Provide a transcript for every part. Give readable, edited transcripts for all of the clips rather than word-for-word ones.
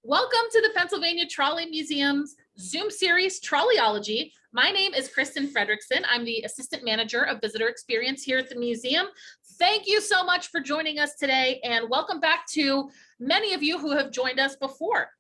Welcome to the Pennsylvania Trolley Museum's Zoom series, Trolleyology. My name is Kristen Fredrickson. I'm the Assistant Manager of Visitor Experience here at the museum. Thank you so much for joining us today, and welcome back to many of you who have joined us before.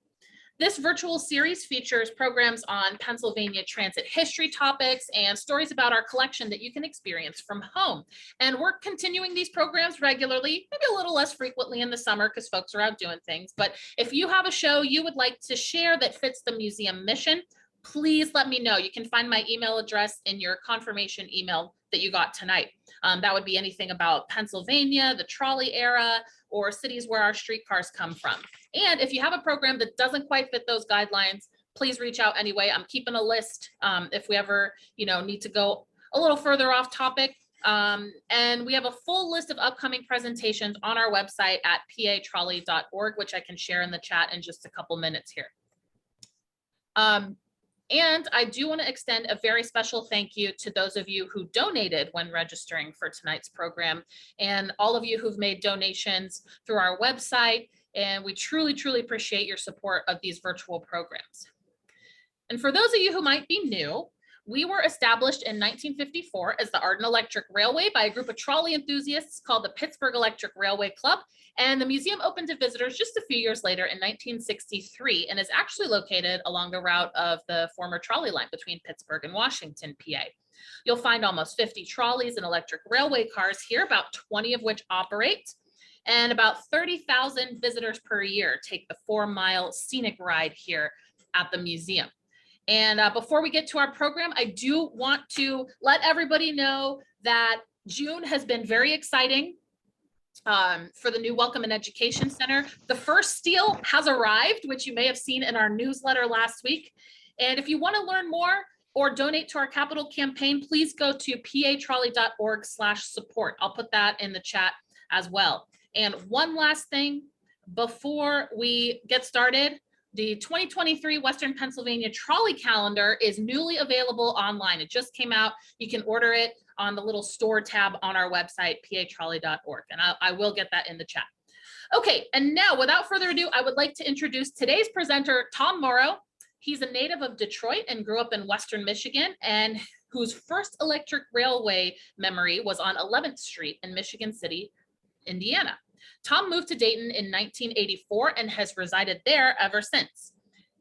This virtual series features programs on Pennsylvania transit history topics and stories about our collection that you can experience from home. And we're continuing these programs regularly, maybe a little less frequently in the summer because folks are out doing things. But if you have a show you would like to share that fits the museum mission, please let me know. You can find my email address in your confirmation email that you got tonight. That would be anything about Pennsylvania, the trolley era, or cities where our streetcars come from. And if you have a program that doesn't quite fit those guidelines, please reach out anyway. I'm keeping a list if we ever, need to go a little further off topic. And we have a full list of upcoming presentations on our website at patrolley.org, which I can share in the chat in just a couple minutes here. And I do want to extend a very special thank you to those of you who donated when registering for tonight's program, and all of you who've made donations through our website. And we truly, truly appreciate your support of these virtual programs. And for those of you who might be new, we were established in 1954 as the Arden Electric Railway by a group of trolley enthusiasts called the Pittsburgh Electric Railway Club. And the museum opened to visitors just a few years later in 1963 and is actually located along the route of the former trolley line between Pittsburgh and Washington, PA. You'll find almost 50 trolleys and electric railway cars here, about 20 of which operate. And about 30,000 visitors per year take the 4-mile scenic ride here at the museum. And before we get to our program, I do want to let everybody know that June has been very exciting for the new Welcome and Education Center. The first steel has arrived, which you may have seen in our newsletter last week. And if you want to learn more or donate to our capital campaign, please go to patrolley.org/support. I'll put that in the chat as well. And one last thing before we get started, the 2023 Western Pennsylvania Trolley Calendar is newly available online. It just came out. You can order it on the little store tab on our website, patrolley.org, and I will get that in the chat. Okay, and now without further ado, I would like to introduce today's presenter, Tom Morrow. He's a native of Detroit and grew up in Western Michigan, and whose first electric railway memory was on 11th Street in Michigan City, Indiana. Tom moved to Dayton in 1984 and has resided there ever since.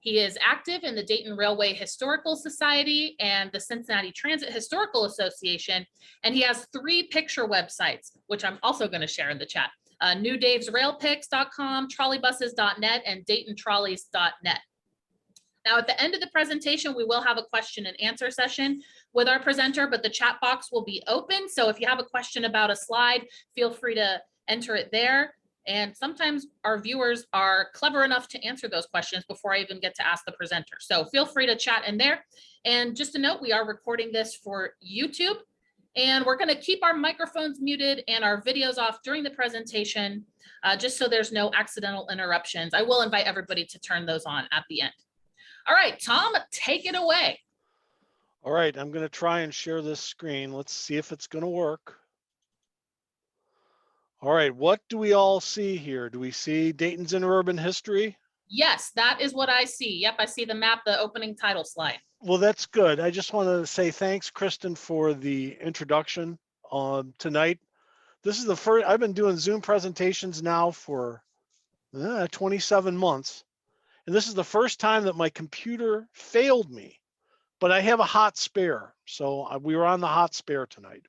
He is active in the Dayton Railway Historical Society and the Cincinnati Transit Historical Association, and he has 3 picture websites, which I'm also going to share in the chat: newdavesrailpics.com, trolleybuses.net, and daytontrolleys.net. Now, at the end of the presentation, we will have a question and answer session with our presenter, but the chat box will be open. So if you have a question about a slide, feel free to enter it there. And sometimes our viewers are clever enough to answer those questions before I even get to ask the presenter. So feel free to chat in there. And just a note, we are recording this for YouTube, and we're going to keep our microphones muted and our videos off during the presentation, just so there's no accidental interruptions. I will invite everybody to turn those on at the end. All right, Tom, take it away. All right, I'm going to try and share this screen. Let's see if it's going to work. All right, what do we all see here? Do we see Dayton's interurban history? Yes, that is what I see. Yep, I see the map, the opening title slide. Well, that's good. I just want to say thanks, Kristen, for the introduction tonight. This is the first, I've been doing Zoom presentations now for 27 months. And this is the first time that my computer failed me, but I have a hot spare. So we were on the hot spare tonight.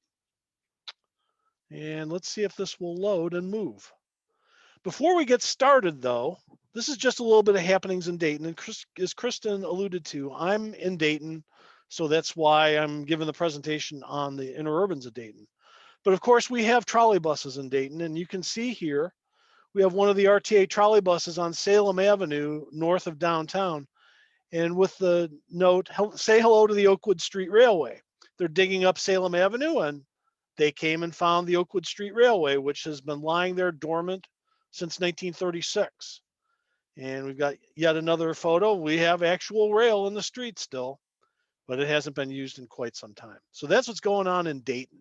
And let's see if this will load and move. Before we get started, though, this is just a little bit of happenings in Dayton. And as Kristen alluded to, I'm in Dayton, so that's why I'm giving the presentation on the interurbans of Dayton. But of course, we have trolley buses in Dayton, and you can see here, we have one of the RTA trolley buses on Salem Avenue, north of downtown. And with the note, say hello to the Oakwood Street Railway. They're digging up Salem Avenue, and they came and found the Oakwood Street Railway, which has been lying there dormant since 1936. And we've got yet another photo. We have actual rail in the street still, but it hasn't been used in quite some time. So that's what's going on in Dayton.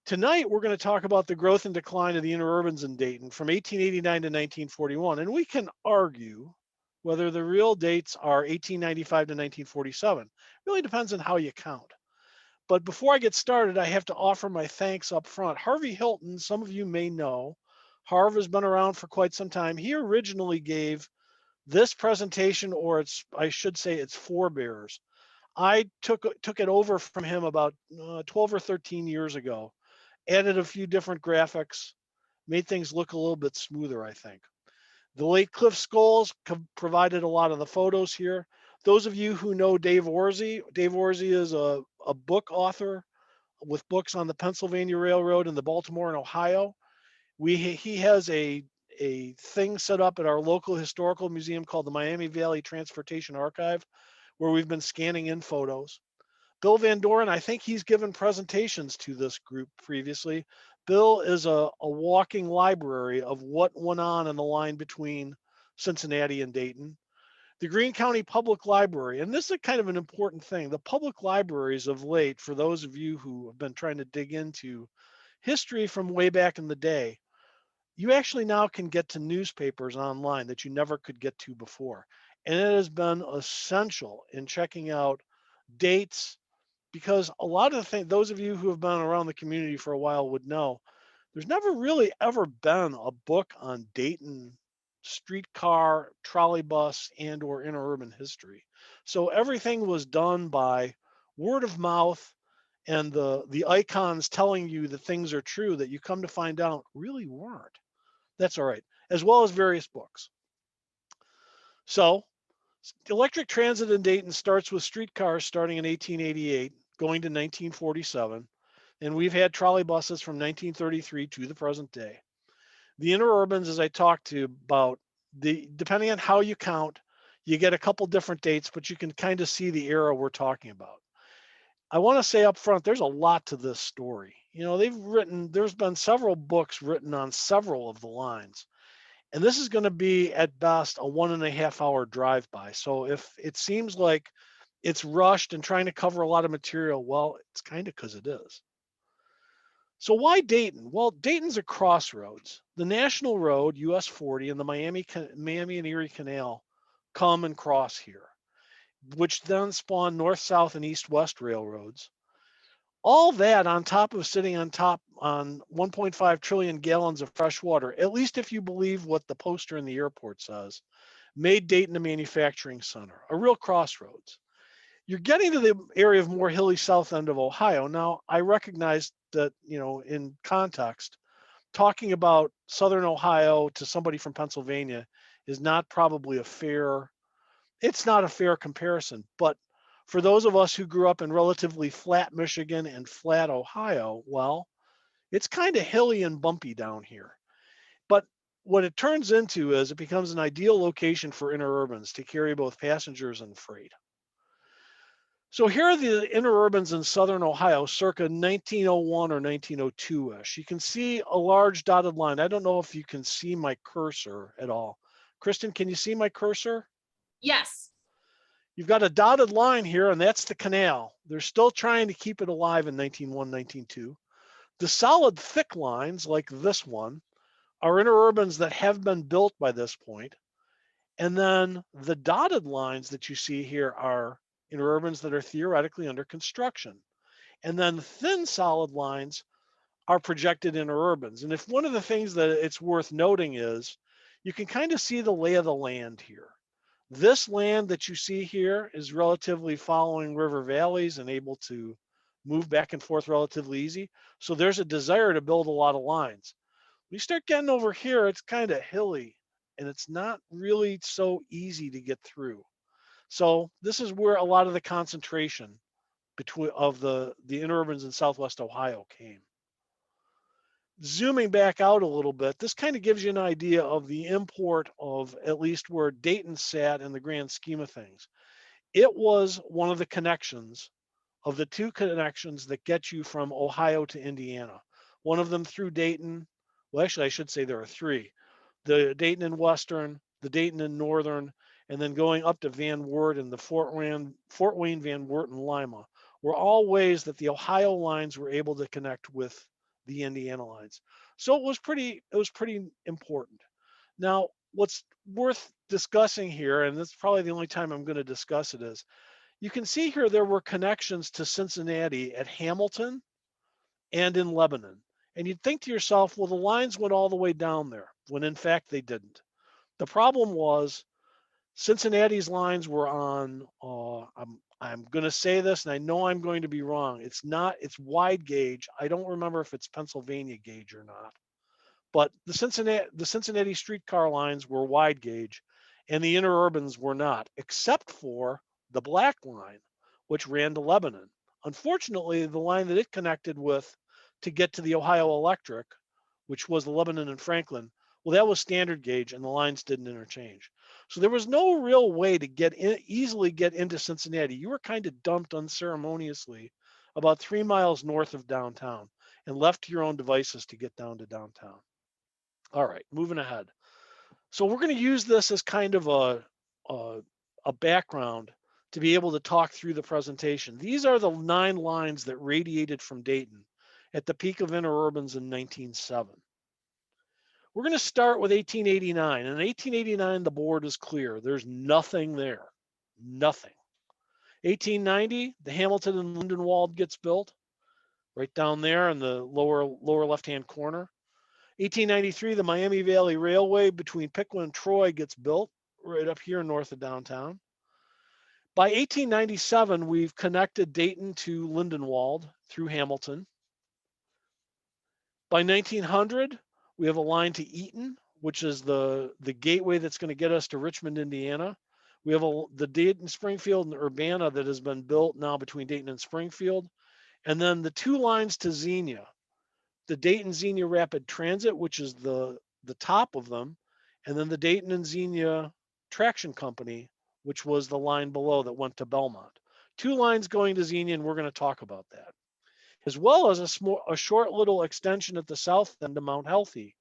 Tonight, we're going to talk about the growth and decline of the interurbans in Dayton from 1889 to 1941. And we can argue whether the real dates are 1895 to 1947. It really depends on how you count. But before I get started, I have to offer my thanks up front. Harvey Hilton, some of you may know, Harv has been around for quite some time. He originally gave this presentation, or I should say its forebears. I took it over from him about 12 or 13 years ago, added a few different graphics, made things look a little bit smoother, I think. The late Cliff Scholes provided a lot of the photos here. Those of you who know Dave Orsey is a book author with books on the Pennsylvania Railroad and the Baltimore and Ohio. He has a thing set up at our local historical museum called the Miami Valley Transportation Archive, where we've been scanning in photos. Bill Van Doren, I think he's given presentations to this group previously. Bill is a walking library of what went on in the line between Cincinnati and Dayton. The Greene County Public Library, and this is kind of an important thing. The public libraries of late, for those of you who have been trying to dig into history from way back in the day, you actually now can get to newspapers online that you never could get to before. And it has been essential in checking out dates, because a lot of the things, those of you who have been around the community for a while would know, there's never really ever been a book on Dayton streetcar, trolley bus, and or interurban history. So everything was done by word of mouth, and the icons telling you that things are true that you come to find out really weren't. That's all right, as well as various books. So electric transit in Dayton starts with streetcars starting in 1888, going to 1947, and we've had trolley buses from 1933 to the present day. The interurbans, as I talked to about, depending on how you count, you get a couple different dates, but you can kind of see the era we're talking about. I want to say up front, there's a lot to this story. You know, there's been several books written on several of the lines. And this is going to be at best a 1.5 hour drive by. So if it seems like it's rushed and trying to cover a lot of material, well, it's kind of because it is. So why Dayton? Well, Dayton's a crossroads. The National Road, US 40, and the Miami and Erie Canal come and cross here, which then spawn north, south, and east, west railroads. All that on top of sitting on 1.5 trillion gallons of fresh water, at least if you believe what the poster in the airport says, made Dayton a manufacturing center, a real crossroads. You're getting to the area of more hilly south end of Ohio. Now, I recognize that, you know, in context, talking about southern Ohio to somebody from Pennsylvania is not probably it's not a fair comparison. But for those of us who grew up in relatively flat Michigan and flat Ohio, well, it's kind of hilly and bumpy down here. But what it turns into is it becomes an ideal location for interurbans to carry both passengers and freight. So here are the interurbans in southern Ohio circa 1901 or 1902-ish. You can see a large dotted line. I don't know if you can see my cursor at all. Kristen, can you see my cursor? Yes. You've got a dotted line here, and that's the canal. They're still trying to keep it alive in 1901, 1902. The solid thick lines, like this one, are interurbans that have been built by this point. And then the dotted lines that you see here are interurbans that are theoretically under construction. And then thin solid lines are projected interurbans. And if one of the things that it's worth noting is you can kind of see the lay of the land here. This land that you see here is relatively following river valleys and able to move back and forth relatively easy. So there's a desire to build a lot of lines. When you start getting over here, it's kind of hilly and it's not really so easy to get through. So this is where a lot of the concentration of the interurbans in Southwest Ohio came. Zooming back out a little bit, this kind of gives you an idea of the import of at least where Dayton sat in the grand scheme of things. It was one of the connections of the two connections that get you from Ohio to Indiana. One of them through Dayton. Well, actually, I should say there are three. The Dayton and Western, the Dayton and Northern, and then going up to Van Wert and the Fort Wayne, Van Wert, and Lima were all ways that the Ohio lines were able to connect with the Indiana lines. So it was pretty important. Now, what's worth discussing here, and this is probably the only time I'm going to discuss it, is you can see here there were connections to Cincinnati at Hamilton and in Lebanon. And you'd think to yourself, well, the lines went all the way down there, when in fact they didn't. The problem was Cincinnati's lines were on, I'm going to say this, and I know I'm going to be wrong. It's wide gauge. I don't remember if it's Pennsylvania gauge or not. But the Cincinnati streetcar lines were wide gauge, and the interurbans were not, except for the black line, which ran to Lebanon. Unfortunately, the line that it connected with to get to the Ohio Electric, which was the Lebanon and Franklin, well, that was standard gauge, and the lines didn't interchange. So there was no real way to easily get into Cincinnati. You were kind of dumped unceremoniously about 3 miles north of downtown and left to your own devices to get down to downtown. All right, moving ahead. So we're going to use this as kind of a background to be able to talk through the presentation. These are the 9 lines that radiated from Dayton at the peak of interurbans in 1907. We're going to start with 1889. In 1889, the board is clear. There's nothing there. Nothing. 1890, the Hamilton and Lindenwold gets built right down there in the lower left-hand corner. 1893, the Miami Valley Railway between Piqua and Troy gets built right up here north of downtown. By 1897, we've connected Dayton to Lindenwold through Hamilton. By 1900, we have a line to Eaton, which is the gateway that's going to get us to Richmond, Indiana. We have the Dayton, Springfield, and Urbana that has been built now between Dayton and Springfield. And then the 2 lines to Xenia, the Dayton Xenia Rapid Transit, which is the top of them, and then the Dayton and Xenia Traction Company, which was the line below that went to Belmont. 2 lines going to Xenia, and we're going to talk about that. As well as a short little extension at the south end of Mount Healthy.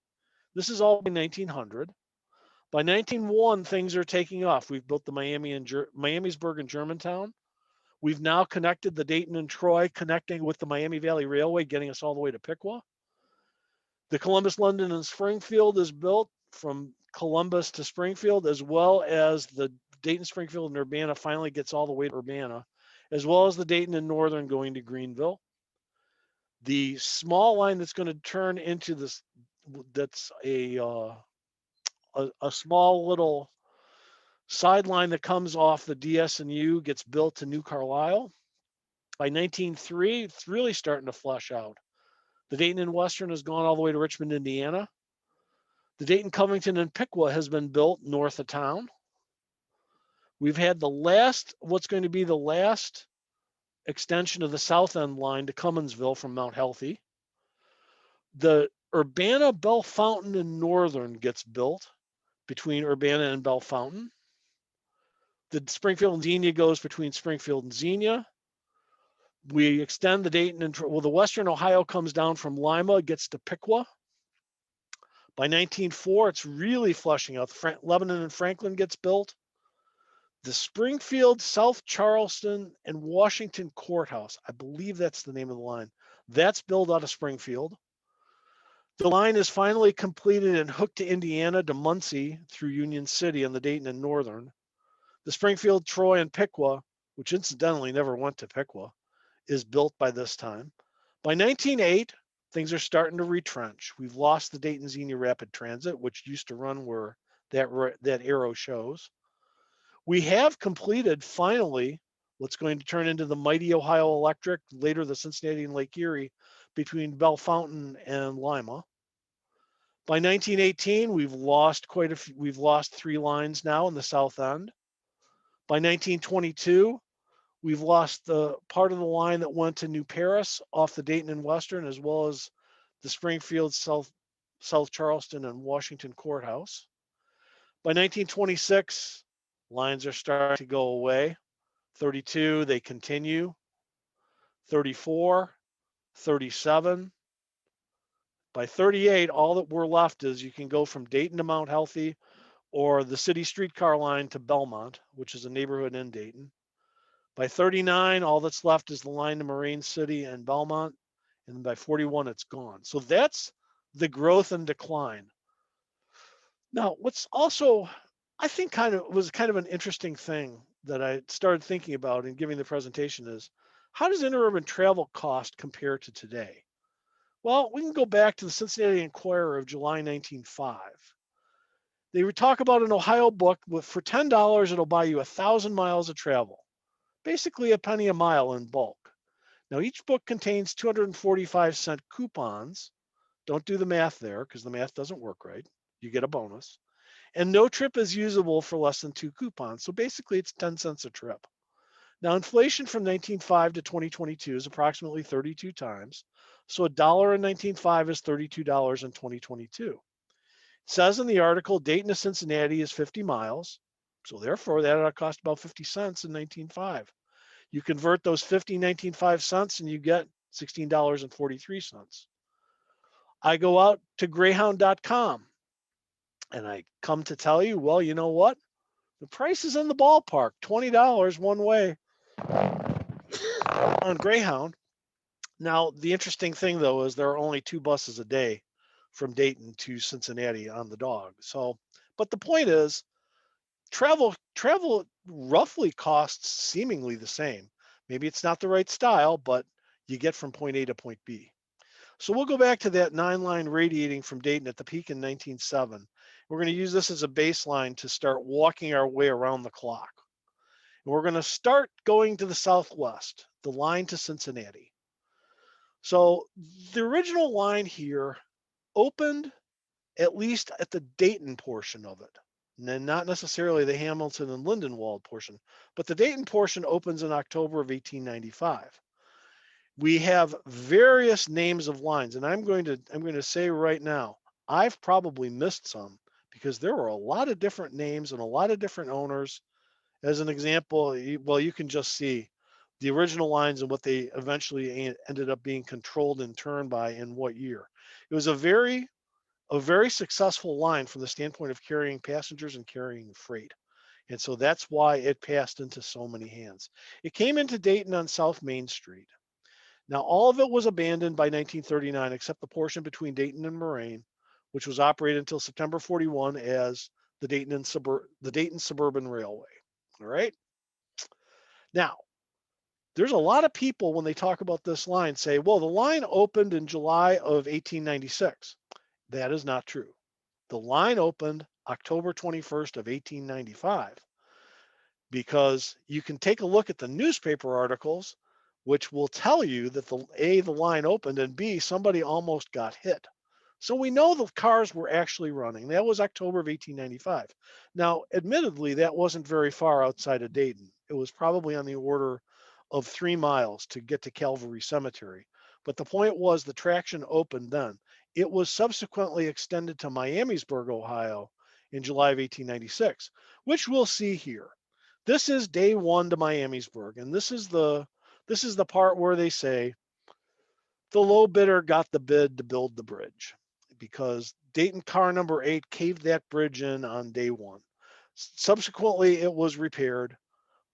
This is all by 1900. By 1901, things are taking off. We've built the Miamisburg and Germantown. We've now connected the Dayton and Troy, connecting with the Miami Valley Railway, getting us all the way to Piqua. The Columbus, London, and Springfield is built from Columbus to Springfield, as well as the Dayton, Springfield, and Urbana finally gets all the way to Urbana, as well as the Dayton and Northern going to Greenville. The small line that's going to turn into this, that's a small little sideline that comes off the DS&U, gets built to New Carlisle. By 1903, it's really starting to flush out. The Dayton and Western has gone all the way to Richmond, Indiana. The Dayton, Covington, and Piqua has been built north of town. We've had what's going to be the last extension of the south end line to Cumminsville from Mount Healthy. The Urbana, Bellefontaine, and Northern gets built between Urbana and Bellefontaine. The Springfield and Xenia goes between Springfield and Xenia. We extend the Dayton and the Western Ohio comes down from Lima, gets to Piqua. By 1904, it's really flushing out. Lebanon and Franklin gets built. The Springfield, South Charleston, and Washington Courthouse, I believe that's the name of the line, that's built out of Springfield. The line is finally completed and hooked to Indiana to Muncie through Union City on the Dayton and Northern. The Springfield, Troy, and Piqua, which incidentally never went to Piqua, is built by this time. By 1908, things are starting to retrench. We've lost the Dayton Xenia Rapid Transit, which used to run where that arrow shows. We have completed, finally, what's going to turn into the mighty Ohio Electric, later the Cincinnati and Lake Erie, between Bellefontaine and Lima. By 1918, we've lost 3 lines now in the south end. By 1922, we've lost the part of the line that went to New Paris off the Dayton and Western, as well as the Springfield, South Charleston, and Washington Courthouse. By 1926, lines are starting to go away. 32, they continue. 34, 37. By 38, all that we're left is you can go from Dayton to Mount Healthy or the city streetcar line to Belmont, which is a neighborhood in Dayton. By 39, all that's left is the line to Moraine City and Belmont. and by 41 it's gone. So that's the growth and decline. Now, what's also, I think, kind of an interesting thing that I started thinking about in giving the presentation is, how does interurban travel cost compare to today? Well, we can go back to the Cincinnati Enquirer of July 1905. They would talk about an Ohio book with, for $10, it'll buy you 1,000 miles of travel, basically a penny a mile in bulk. Now, each book contains 245-cent coupons. Don't do the math there because the math doesn't work right. You get a bonus. And no trip is usable for less than 2 coupons. So basically, it's 10 cents a trip. Now, inflation from 1905 to 2022 is approximately 32 times. So $1 in 1905 is $32 in 2022. It says in the article, Dayton to Cincinnati is 50 miles. So therefore, that ought to cost about 50 cents in 1905. You convert those 50 1905 cents and you get $16.43. I go out to greyhound.com and I come to tell you, well, you know what? The price is in the ballpark, $20 one way on Greyhound. Now, the interesting thing though is there are only 2 buses a day from Dayton to Cincinnati on the dog. So, but the point is, travel roughly costs seemingly the same. Maybe it's not the right style, but you get from point A to point B. So we'll go back to that 9-line radiating from Dayton at the peak in 1907. We're going to use this as a baseline to start walking our way around the clock. And we're going to start going to the southwest, the line to Cincinnati. So the original line here opened at least at the Dayton portion of it, and then not necessarily the Hamilton and Lindenwold portion, but the Dayton portion opens in October of 1895. We have various names of lines, and I'm going to say right now, I've probably missed some because there were a lot of different names and a lot of different owners. As an example, well, you can just see the original lines and what they eventually ended up being controlled in turn by in what year. It was a very successful line from the standpoint of carrying passengers and carrying freight. And so that's why it passed into so many hands. It came into Dayton on South Main Street. Now, all of it was abandoned by 1939, except the portion between Dayton and Moraine, which was operated until September 41 as the Dayton Suburban Railway. All right. Now, there's a lot of people when they talk about this line say, well, the line opened in July of 1896. That is not true. The line opened October 21st of 1895 because you can take a look at the newspaper articles, which will tell you that the line opened, and B, somebody almost got hit. So we know the cars were actually running. That was October of 1895. Now, admittedly, that wasn't very far outside of Dayton. It was probably on the order of 3 miles to get to Calvary Cemetery. But the point was the traction opened then. It was subsequently extended to Miamisburg, Ohio in July of 1896, which we'll see here. This is day 1 to Miamisburg, and this is the part where they say the low bidder got the bid to build the bridge, because Dayton car number 8 caved that bridge in on day 1. Subsequently, it was repaired,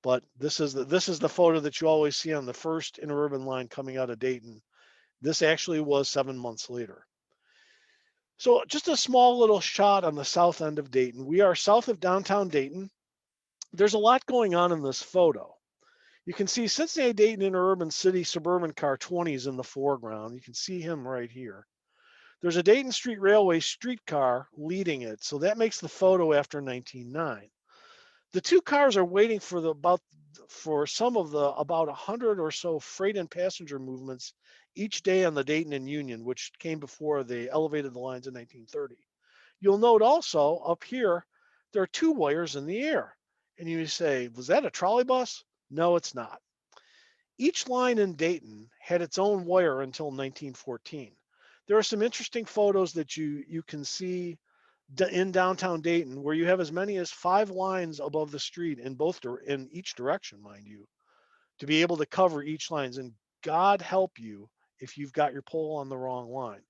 but this is the photo that you always see on the first interurban line coming out of Dayton. This actually was 7 months later. So just a small little shot on the south end of Dayton. We are south of downtown Dayton. There's a lot going on in this photo. You can see Cincinnati Dayton Interurban City Suburban Car 20 is in the foreground. You can see him right here. There's a Dayton Street Railway streetcar leading it, so that makes the photo after 1909. The 2 cars are waiting for some of the about 100 or so freight and passenger movements each day on the Dayton and Union, which came before they elevated the lines in 1930. You'll note also up here, there are 2 wires in the air. And you say, was that a trolley bus? No, it's not. Each line in Dayton had its own wire until 1914. There are some interesting photos that you can see in downtown Dayton where you have as many as 5 lines above the street in each direction, mind you, to be able to cover each lines. And God help you if you've got your pole on the wrong line.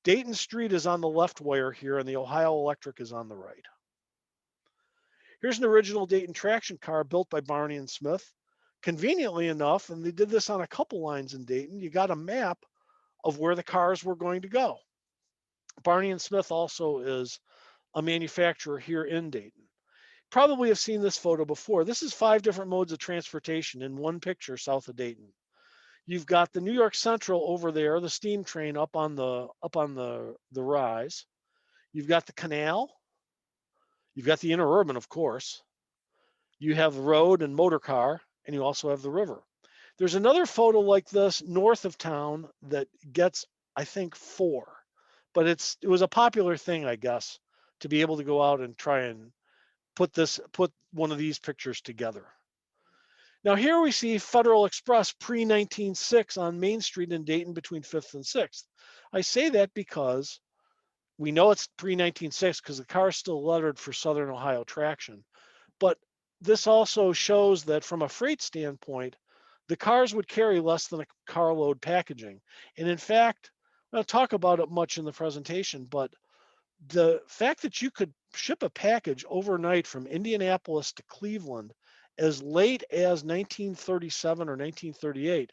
Dayton Street is on the left wire here, and the Ohio Electric is on the right. Here's an original Dayton traction car built by Barney and Smith. Conveniently enough, and they did this on a couple lines in Dayton, you got a map of where the cars were going to go. Barney and Smith also is a manufacturer here in Dayton. Probably have seen this photo before. This is 5 different modes of transportation in one picture south of Dayton. You've got the New York Central over there, the steam train up on the rise. You've got the canal. You've got the Interurban, of course. You have the road and motor car, and you also have the river. There's another photo like this north of town that gets, I think, 4, but it was a popular thing, I guess, to be able to go out and try and put one of these pictures together. Now here we see Federal Express pre-1906 on Main Street in Dayton between 5th and 6th. I say that because we know it's pre-1906 because the car is still lettered for Southern Ohio traction. But this also shows that from a freight standpoint, the cars would carry less than a carload packaging. And in fact, I don't talk about it much in the presentation, but the fact that you could ship a package overnight from Indianapolis to Cleveland as late as 1937 or 1938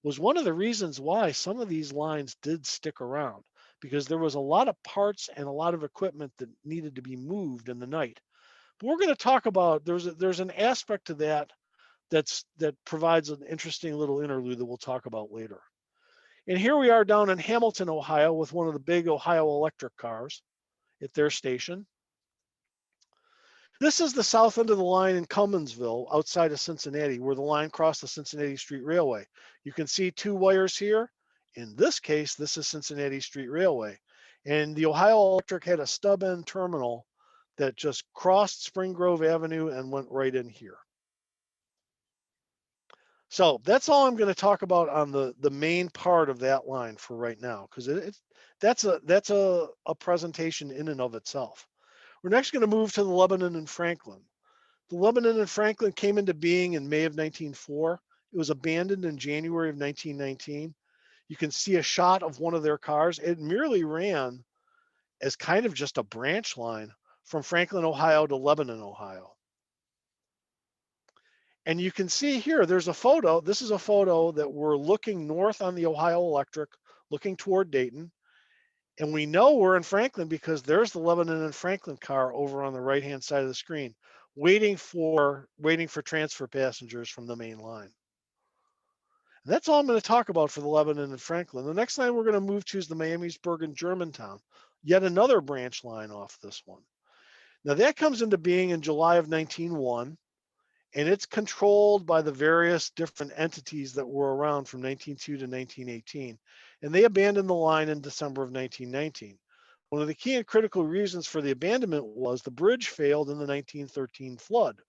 was one of the reasons why some of these lines did stick around, because there was a lot of parts and a lot of equipment that needed to be moved in the night. But we're going to talk about there's an aspect to that that provides an interesting little interlude that we'll talk about later. And here we are down in Hamilton, Ohio, with one of the big Ohio Electric cars at their station. This is the south end of the line in Cumminsville, outside of Cincinnati, where the line crossed the Cincinnati Street Railway. You can see 2 wires here. In this case, this is Cincinnati Street Railway. And the Ohio Electric had a stub end terminal that just crossed Spring Grove Avenue and went right in here. So that's all I'm going to talk about on the main part of that line for right now, because that's a presentation in and of itself. We're next going to move to the Lebanon and Franklin. The Lebanon and Franklin came into being in May of 1904. It was abandoned in January of 1919. You can see a shot of one of their cars. It merely ran as kind of just a branch line from Franklin, Ohio to Lebanon, Ohio. And you can see here, there's a photo. This is a photo that we're looking north on the Ohio Electric, looking toward Dayton. And we know we're in Franklin because there's the Lebanon and Franklin car over on the right-hand side of the screen, waiting for transfer passengers from the main line. And that's all I'm going to talk about for the Lebanon and Franklin. The next line we're going to move to is the Miamisburg and Germantown, yet another branch line off this one. Now that comes into being in July of 1901. And it's controlled by the various different entities that were around from 1902 to 1918. And they abandoned the line in December of 1919. One of the key and critical reasons for the abandonment was the bridge failed in the 1913 flood.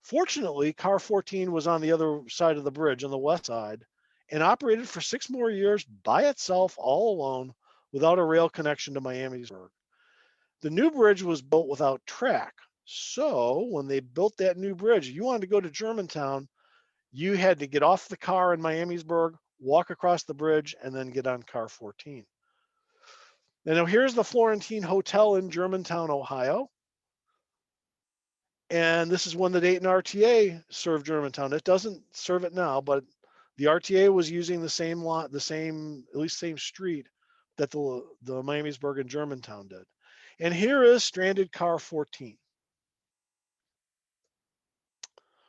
Fortunately, Car 14 was on the other side of the bridge, on the west side, and operated for 6 more years by itself, all alone, without a rail connection to Miamisburg. The new bridge was built without track. So when they built that new bridge, you wanted to go to Germantown, you had to get off the car in Miamisburg, walk across the bridge, and then get on Car 14. And now here's the Florentine Hotel in Germantown, Ohio. And this is when the Dayton RTA served Germantown. It doesn't serve it now, but the RTA was using the same lot, at least same street that the Miamisburg and Germantown did. And here is stranded Car 14.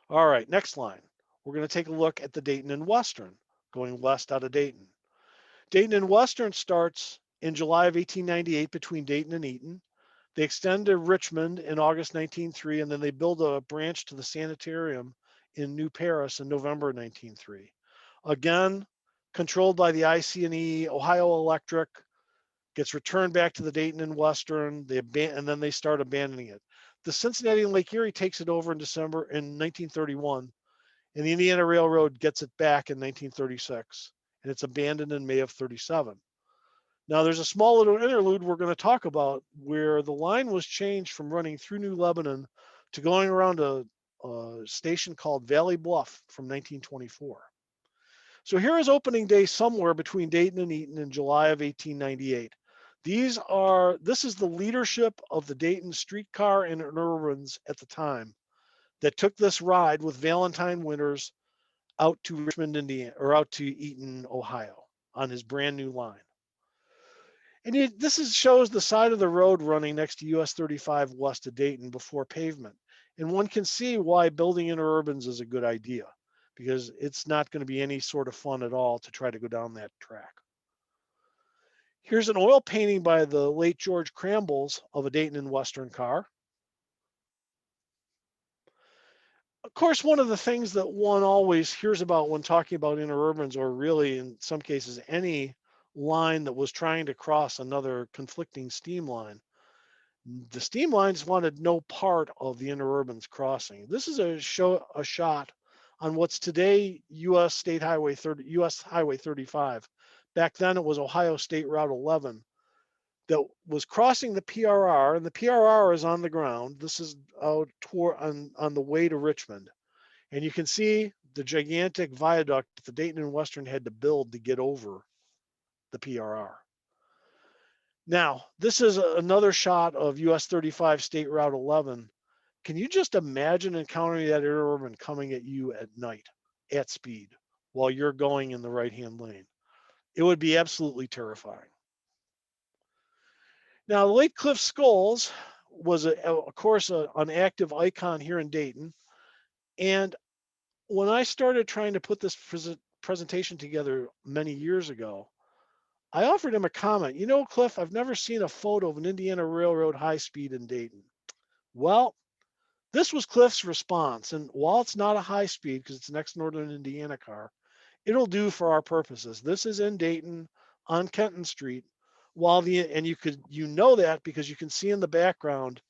All right, next line. We're going to take a look at the Dayton and Western, going west out of Dayton. Dayton and Western starts in July of 1898 between Dayton and Eaton. They extend to Richmond in August 1903, and then they build a branch to the sanitarium in New Paris in November 1903. Again, controlled by the IC&E, Ohio Electric, gets returned back to the Dayton and Western, and then they start abandoning it. The Cincinnati and Lake Erie takes it over in December in 1931, and the Indiana Railroad gets it back in 1936, and it's abandoned in May of 37. Now there's a small little interlude we're going to talk about where the line was changed from running through New Lebanon to going around a station called Valley Bluff from 1924. So here is opening day somewhere between Dayton and Eaton in July of 1898. This is the leadership of the Dayton streetcar and interurbans at the time that took this ride with Valentine Winters out to Richmond, Indiana, or out to Eaton, Ohio. on his brand new line. And shows the side of the road running next to US 35 west of Dayton before pavement. And one can see why building interurbans is a good idea, because it's not going to be any sort of fun at all to try to go down that track. Here's an oil painting by the late George Crambles of a Dayton and Western car. Of course, one of the things that one always hears about when talking about interurbans, or really in some cases any line that was trying to cross another conflicting steam line, the steam lines wanted no part of the interurbans crossing. This is a shot on what's today US Highway 35. Back then it was Ohio State Route 11 that was crossing the PRR, and the PRR is on the ground. This is out on the way to Richmond. And you can see the gigantic viaduct that the Dayton and Western had to build to get over the PRR. Now, this is another shot of US 35 State Route 11. Can you just imagine encountering that interurban coming at you at night at speed while you're going in the right-hand lane? It would be absolutely terrifying. Now, Lake Cliff Skulls was, of course, an active icon here in Dayton. And when I started trying to put this presentation together many years ago, I offered him a comment. You know, Cliff, I've never seen a photo of an Indiana Railroad high speed in Dayton. Well, this was Cliff's response. And while it's not a high speed because it's an ex-Northern Indiana car, it'll do for our purposes. This is in Dayton on Kenton Street. You know that because you can see in the background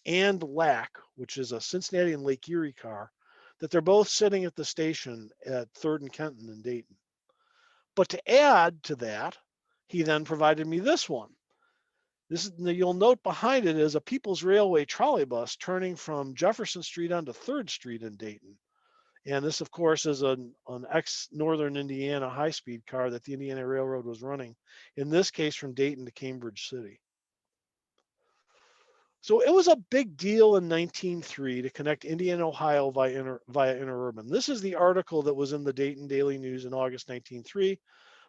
and LAC, which is a Cincinnati and Lake Erie car, that they're both sitting at the station at 3rd and Kenton in Dayton. But to add to that, he then provided me this one. You'll note behind it is a People's Railway trolley bus turning from Jefferson Street onto 3rd Street in Dayton. And this, of course, is an ex-Northern Indiana high-speed car that the Indiana Railroad was running, in this case from Dayton to Cambridge City. So it was a big deal in 1903 to connect Indiana, Ohio via Interurban. This is the article that was in the Dayton Daily News in August 1903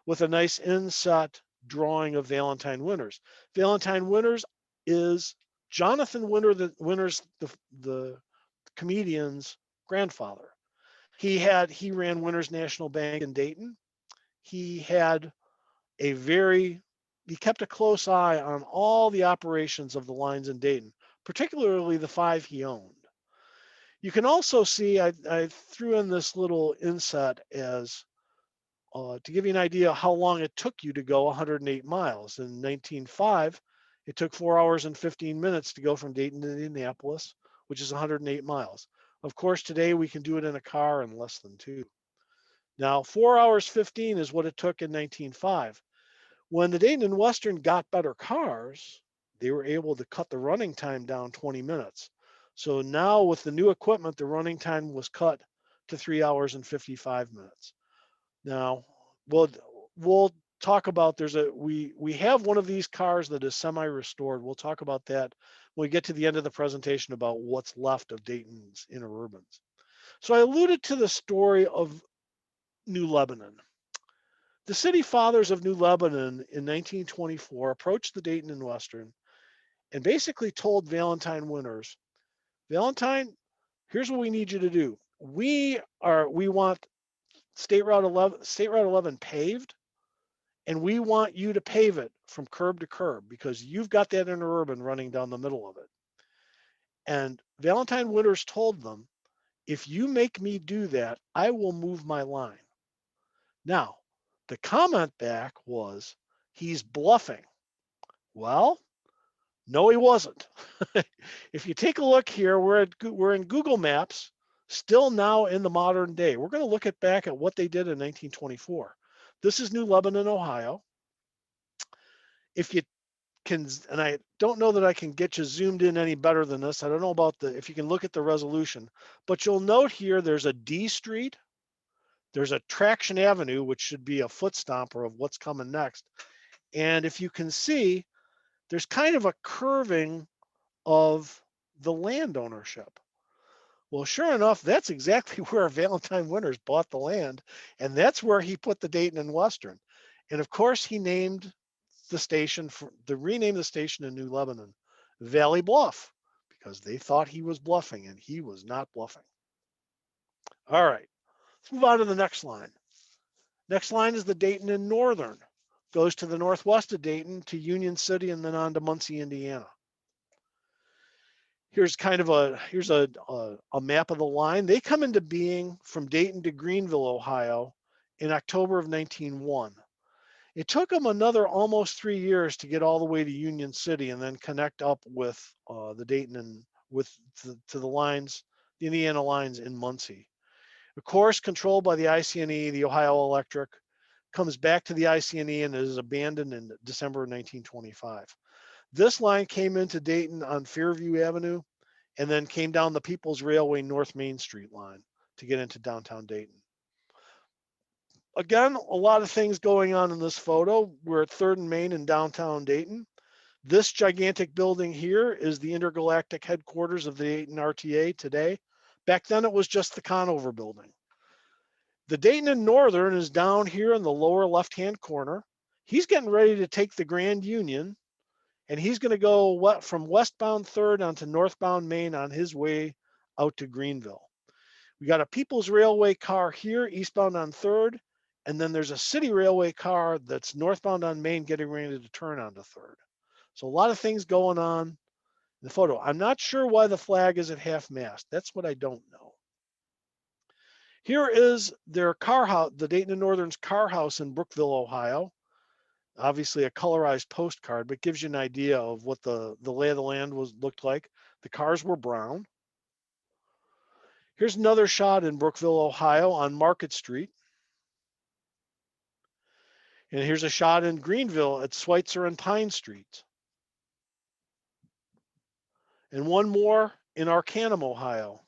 with a nice inset drawing of Valentine Winters. Valentine Winters is Jonathan Winters, the comedian's grandfather. He ran Winters National Bank in Dayton. He kept a close eye on all the operations of the lines in Dayton, particularly the 5 he owned. You can also see I threw in this little inset as to give you an idea how long it took you to go 108 miles. In 1905, it took 4 hours and 15 minutes to go from Dayton to Indianapolis, which is 108 miles. Of course, today we can do it in a car in less than 2. Now, 4 hours 15 is what it took in 1905. When the Dayton and Western got better cars, they were able to cut the running time down 20 minutes. So now with the new equipment, the running time was cut to 3 hours and 55 minutes. Now, we'll talk about we have one of these cars that is semi-restored. We'll talk about that when we get to the end of the presentation about what's left of Dayton's interurbans. So I alluded to the story of New Lebanon. The city fathers of New Lebanon in 1924 approached the Dayton and Western and basically told Valentine Winters, Valentine, here's what we need you to do. We want State Route 11 paved, and we want you to pave it from curb to curb because you've got that interurban running down the middle of it. And Valentine Winters told them, if you make me do that, I will move my line. Now, the comment back was, he's bluffing. Well, no, he wasn't. If you take a look here, we're in Google Maps, still now in the modern day. We're going to look back at what they did in 1924. This is New Lebanon, Ohio. If you can, and I don't know that I can get you zoomed in any better than this. I don't know about if you can look at the resolution, but you'll note here there's a D Street. There's a Traction Avenue, which should be a foot stomper of what's coming next. And if you can see, there's kind of a curving of the land ownership. Well, sure enough, that's exactly where Valentine Winters bought the land, and that's where he put the Dayton and Western. And of course, he named the station renamed the station in New Lebanon Valley Bluff because they thought he was bluffing, and he was not bluffing. All right, let's move on to the next line. Next line is the Dayton and Northern. Goes to the northwest of Dayton to Union City and then on to Muncie, Indiana. Here's a map of the line. They come into being from Dayton to Greenville, Ohio in October of 1901. It took them another almost 3 years to get all the way to Union City and then connect up with the Dayton and to the lines, the Indiana lines in Muncie. Of course, controlled by the IC&E, the Ohio Electric, comes back to the IC&E and is abandoned in December of 1925. This line came into Dayton on Fairview Avenue and then came down the People's Railway North Main Street line to get into downtown Dayton. Again, a lot of things going on in this photo. We're at 3rd and Main in downtown Dayton. This gigantic building here is the intergalactic headquarters of the Dayton RTA today. Back then it was just the Conover building. The Dayton and Northern is down here in the lower left-hand corner. He's getting ready to take the Grand Union, and he's going to go from westbound 3rd onto northbound Main on his way out to Greenville. We got a People's Railway car here, eastbound on 3rd, and then there's a City Railway car that's northbound on Main getting ready to turn onto 3rd. So a lot of things going on in the photo. I'm not sure why the flag is at half-mast. That's what I don't know. Here is their car house, the Dayton and Northern's car house in Brookville, Ohio. Obviously a colorized postcard, but gives you an idea of what the lay of the land looked like. The cars were brown. Here's another shot in Brookville, Ohio on Market Street. And here's a shot in Greenville at Schweitzer and Pine Street. And one more in Arcanum, Ohio.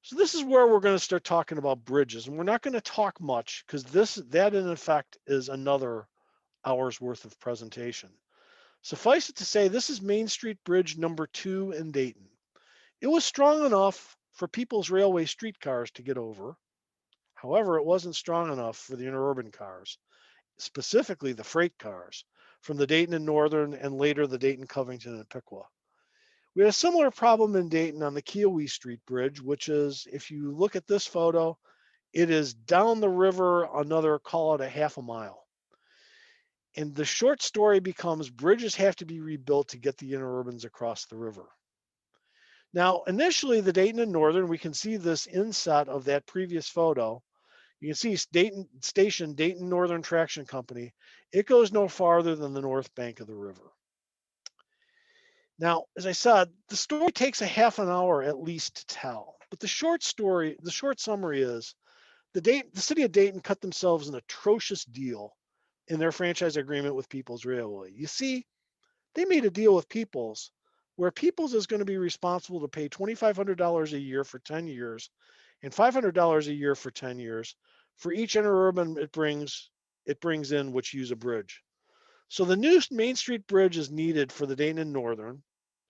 So this is where we're going to start talking about bridges. And we're not going to talk much because that in effect is another hour's worth of presentation. Suffice it to say, this is Main Street Bridge number 2 in Dayton. It was strong enough for People's Railway streetcars to get over. However, it wasn't strong enough for the interurban cars, specifically the freight cars from the Dayton and Northern and later the Dayton, Covington, and Piqua. We had a similar problem in Dayton on the Kiowee Street Bridge, which is, if you look at this photo, it is down the river another, call it a half a mile. And the short story becomes bridges have to be rebuilt to get the interurbans across the river. Now, initially, the Dayton and Northern, we can see this inset of that previous photo. You can see Dayton Station, Dayton Northern Traction Company. It goes no farther than the north bank of the river. Now, as I said, the story takes a half an hour at least to tell. But the short summary is the city of Dayton cut themselves an atrocious deal in their franchise agreement with People's Railway. You see, they made a deal with People's where People's is going to be responsible to pay $2,500 a year for 10 years and $500 a year for 10 years for each interurban it brings in which use a bridge. So the new Main Street Bridge is needed for the Dayton and Northern,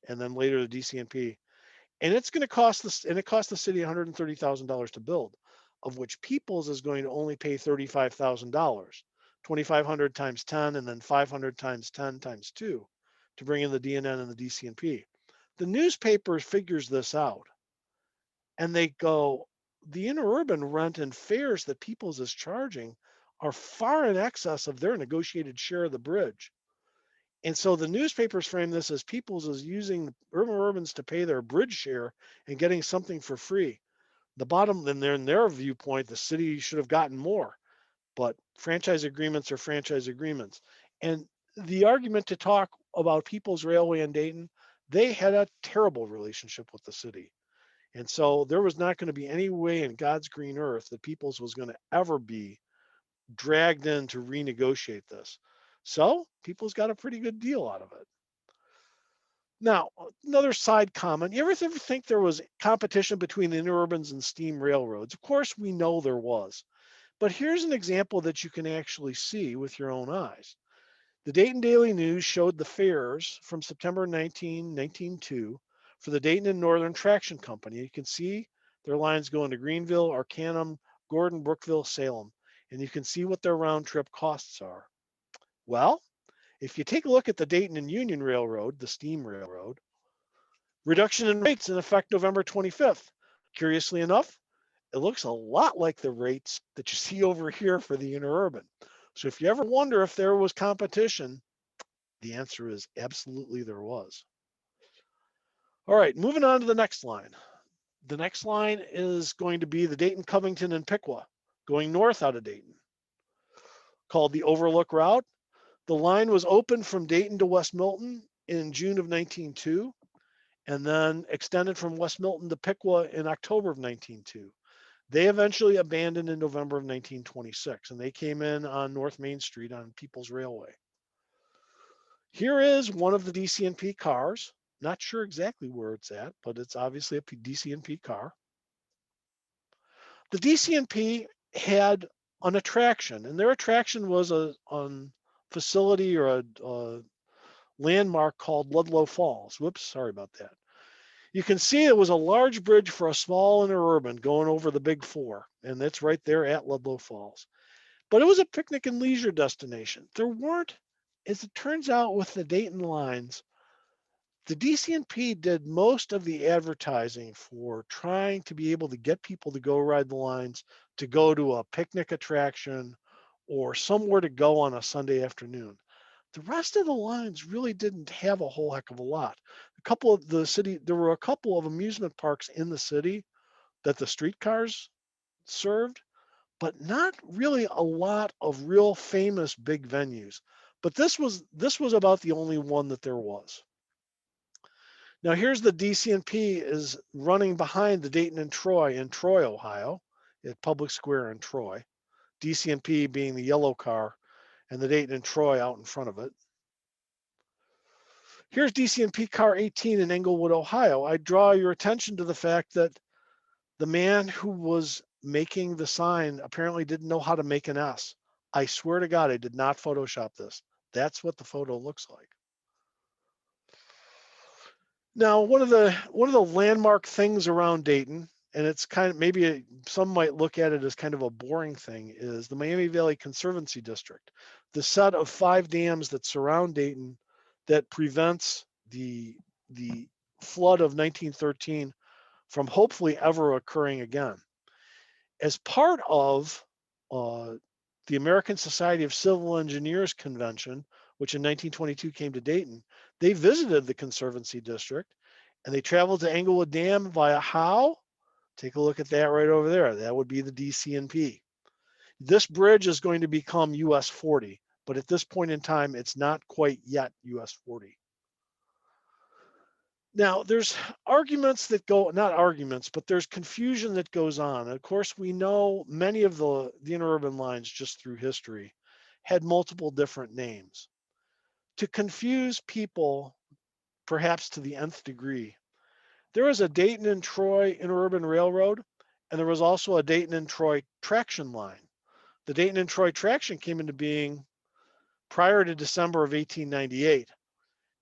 and then later the DCNP, and it's going to cost it cost the city $130,000 to build, of which People's is going to only pay $35,000, $2,500 times 10, and then $500 times 10 times 2 to bring in the DNN and the DCNP. The newspaper figures this out, and they go, the interurban rent and fares that People's is charging are far in excess of their negotiated share of the bridge. And so the newspapers frame this as People's is using urban urbans to pay their bridge share and getting something for free. The bottom, then in their viewpoint, the city should have gotten more, but franchise agreements are franchise agreements. And the argument to talk about People's Railway in Dayton, they had a terrible relationship with the city. And so there was not going to be any way in God's green earth that People's was going to ever be dragged in to renegotiate this. So People's got a pretty good deal out of it. Now, another side comment, you ever think there was competition between the interurbans and steam railroads? Of course, we know there was. But here's an example that you can actually see with your own eyes. The Dayton Daily News showed the fares from September 1902 for the Dayton and Northern Traction Company. You can see their lines going to Greenville, Arcanum, Gordon, Brookville, Salem, and you can see what their round trip costs are. Well, if you take a look at the Dayton and Union Railroad, the steam railroad, reduction in rates in effect November 25th. Curiously enough, it looks a lot like the rates that you see over here for the Interurban. So if you ever wonder if there was competition, the answer is absolutely there was. All right, moving on to the next line. The next line is going to be the Dayton, Covington, and Piqua, going north out of Dayton, called the Overlook Route. The line was opened from Dayton to West Milton in June of 1902, and then extended from West Milton to Piqua in October of 1902. They eventually abandoned in November of 1926, and they came in on North Main Street on People's Railway. Here is one of the DC&P cars. Not sure exactly where it's at, but it's obviously a DC&P car. The DC&P had an attraction, and their attraction was a facility or a landmark called Ludlow Falls. Whoops, sorry about that. You can see it was a large bridge for a small interurban going over the Big Four, and it's right there at Ludlow Falls. But it was a picnic and leisure destination. There weren't, as it turns out with the Dayton lines, the DC&P did most of the advertising for trying to be able to get people to go ride the lines, to go to a picnic attraction or somewhere to go on a Sunday afternoon. The rest of the lines really didn't have a whole heck of a lot. There were a couple of amusement parks in the city that the streetcars served, but not really a lot of real famous big venues. But this was about the only one that there was. Now here's the DC&P is running behind the Dayton and Troy in Troy, Ohio, at Public Square in Troy. DC&P being the yellow car and the Dayton and Troy out in front of it. Here's DC&P car 18 in Englewood, Ohio. I draw your attention to the fact that the man who was making the sign apparently didn't know how to make an S. I swear to God, I did not Photoshop this. That's what the photo looks like. Now, one of the landmark things around Dayton, and it's kind of maybe some might look at it as kind of a boring thing, is the Miami Valley Conservancy District, the set of 5 dams that surround Dayton that prevents the flood of 1913 from hopefully ever occurring again. As part of the American Society of Civil Engineers Convention, which in 1922 came to Dayton, they visited the Conservancy District and they traveled to Englewood Dam via how? Take a look at that right over there. That would be the DC&P. This bridge is going to become US 40, but at this point in time, it's not quite yet US 40. Now, there's arguments that go, not arguments, but there's confusion that goes on. Of course, we know many of the interurban lines just through history had multiple different names. To confuse people, perhaps to the nth degree, there was a Dayton and Troy interurban railroad, and there was also a Dayton and Troy traction line. The Dayton and Troy traction came into being prior to December of 1898.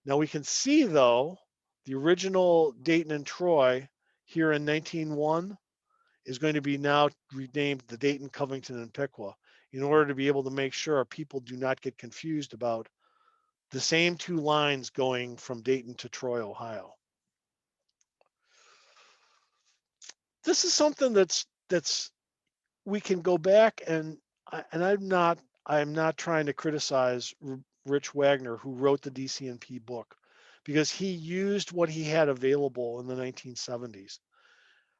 Now we can see, though, the original Dayton and Troy here in 1901 is going to be now renamed the Dayton, Covington, and Piqua in order to be able to make sure people do not get confused about the same 2 lines going from Dayton to Troy, Ohio. This is something that's we can go back and I'm not trying to criticize Rich Wagner, who wrote the DC&P book, because he used what he had available in the 1970s.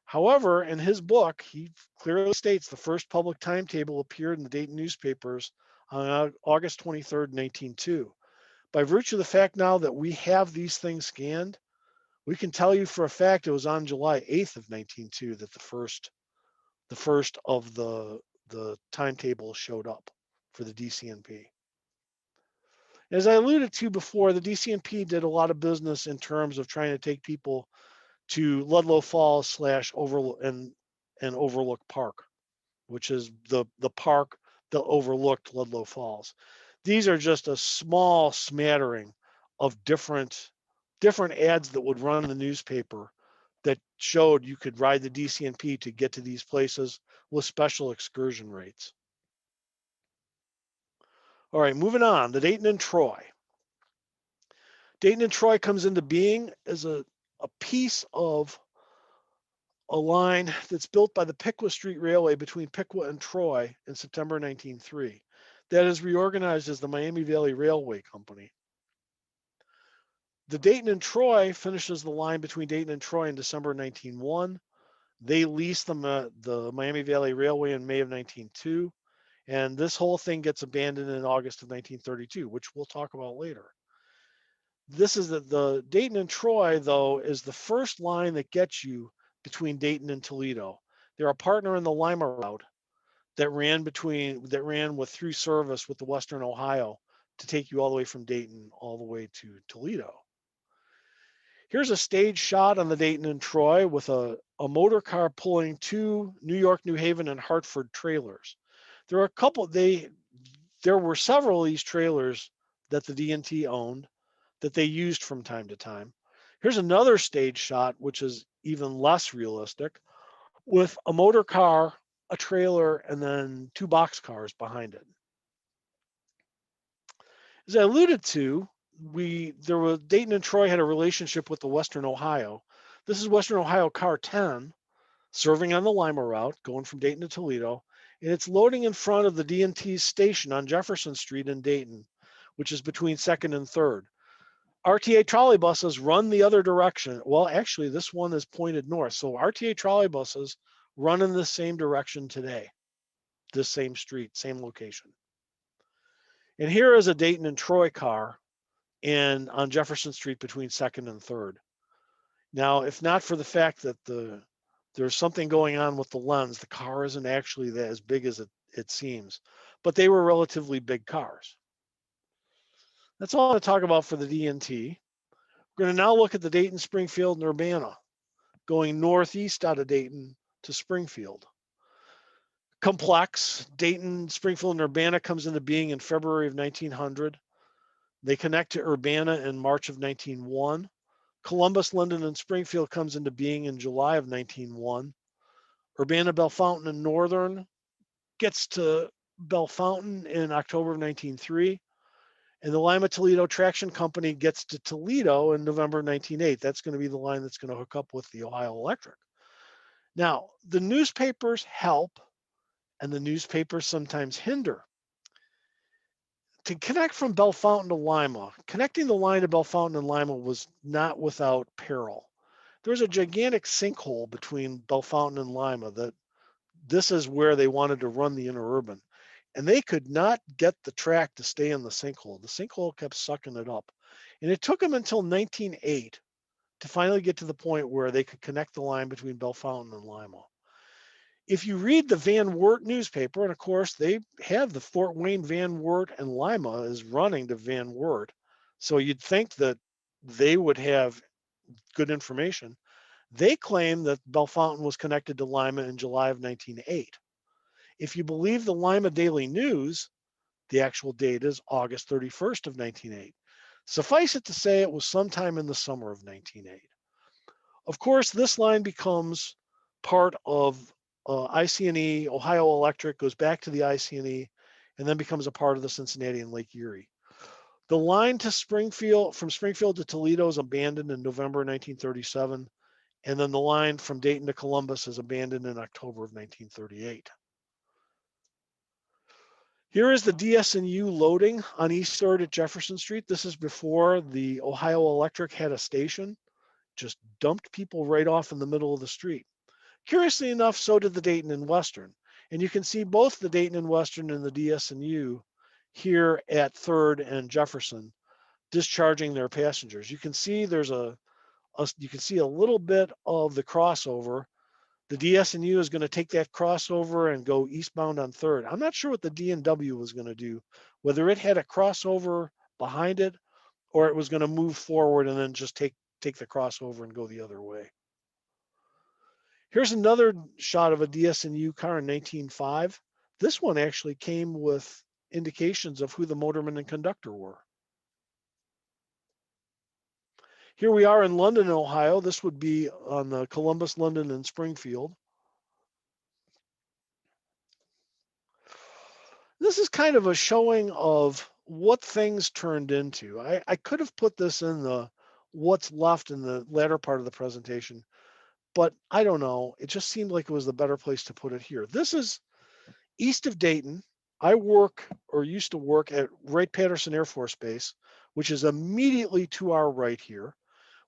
However, in his book, he clearly states the first public timetable appeared in the Dayton newspapers on August 23rd, 1902. By virtue of the fact now that we have these things scanned, we can tell you for a fact it was on July 8th of 1902 that the first of the timetables showed up for the DC&P. As I alluded to before, the DC&P did a lot of business in terms of trying to take people to Ludlow Falls / Overlook Park, which is the park that overlooked Ludlow Falls. These are just a small smattering of different ads that would run in the newspaper that showed you could ride the DCNP to get to these places with special excursion rates. All right, moving on, the Dayton and Troy. Dayton and Troy comes into being as a piece of a line that's built by the Piqua Street Railway between Piqua and Troy in September 1903. That is reorganized as the Miami Valley Railway Company. The Dayton and Troy finishes the line between Dayton and Troy in December 1901. They leased the Miami Valley Railway in May of 1902. And this whole thing gets abandoned in August of 1932, which we'll talk about later. This is the Dayton and Troy, though, is the first line that gets you between Dayton and Toledo. They're a partner in the Lima route that ran with through service with the Western Ohio to take you all the way from Dayton all the way to Toledo. Here's a stage shot on the Dayton and Troy with a motor car pulling two New York, New Haven, and Hartford trailers. There were several of these trailers that the D&T owned that they used from time to time. Here's another stage shot, which is even less realistic, with a motor car, a trailer, and then two box cars behind it. As I alluded to, Dayton and Troy had a relationship with the Western Ohio. This is Western Ohio Car 10, serving on the Lima route, going from Dayton to Toledo, and it's loading in front of the D&T's station on Jefferson Street in Dayton, which is between 2nd and 3rd. RTA trolley buses run the other direction. Well, actually, this one is pointed north. So RTA trolley buses run in the same direction today, this same street, same location. And here is a Dayton and Troy car on Jefferson Street between 2nd and 3rd. Now, if not for the fact that there's something going on with the lens, the car isn't actually as big as it seems, but they were relatively big cars. That's all I want to talk about for the D&T. We're going to now look at the Dayton, Springfield, and Urbana, going northeast out of Dayton to Springfield. Complex, Dayton, Springfield, and Urbana comes into being in February of 1900. They connect to Urbana in March of 1901. Columbus, Linden, and Springfield comes into being in July of 1901. Urbana, Bellefontaine, and Northern gets to Bellefontaine in October of 1903. And the Lima Toledo Traction Company gets to Toledo in November 1908. That's going to be the line that's going to hook up with the Ohio Electric. Now, the newspapers help, and the newspapers sometimes hinder. To connect from Bellefontaine to Lima, connecting the line to Bellefontaine and Lima was not without peril. There was a gigantic sinkhole between Bellefontaine and Lima that this is where they wanted to run the interurban. And they could not get the track to stay in the sinkhole. The sinkhole kept sucking it up. And it took them until 1908 to finally get to the point where they could connect the line between Bellefontaine and Lima. If you read the Van Wert newspaper, and of course they have the Fort Wayne Van Wert, and Lima is running to Van Wert, so you'd think that they would have good information. They claim that Bellefontaine was connected to Lima in July of 1908. If you believe the Lima Daily News, the actual date is August 31st of 1908. Suffice it to say it was sometime in the summer of 1908. Of course, this line becomes part of IC&E, Ohio Electric, goes back to the IC&E, and then becomes a part of the Cincinnati and Lake Erie. The line to Springfield, from Springfield to Toledo, is abandoned in November 1937, and then the line from Dayton to Columbus is abandoned in October of 1938. Here is the DS&U loading on East 3rd at Jefferson Street. This is before the Ohio Electric had a station, just dumped people right off in the middle of the street. Curiously enough, so did the Dayton and Western. And you can see both the Dayton and Western and the DS&U here at 3rd and Jefferson discharging their passengers. You can see there's you can see a little bit of the crossover. The DS&U is going to take that crossover and go eastbound on 3rd. I'm not sure what the D&W was going to do, whether it had a crossover behind it or it was going to move forward and then just take the crossover and go the other way. Here's another shot of a DS&U car in 1905. This one actually came with indications of who the motorman and conductor were. Here we are in London, Ohio. This would be on the Columbus, London, and Springfield. This is kind of a showing of what things turned into. I could have put this in the what's left in the latter part of the presentation, but I don't know. It just seemed like it was the better place to put it here. This is east of Dayton. I work or used to work at Wright-Patterson Air Force Base, which is immediately to our right here.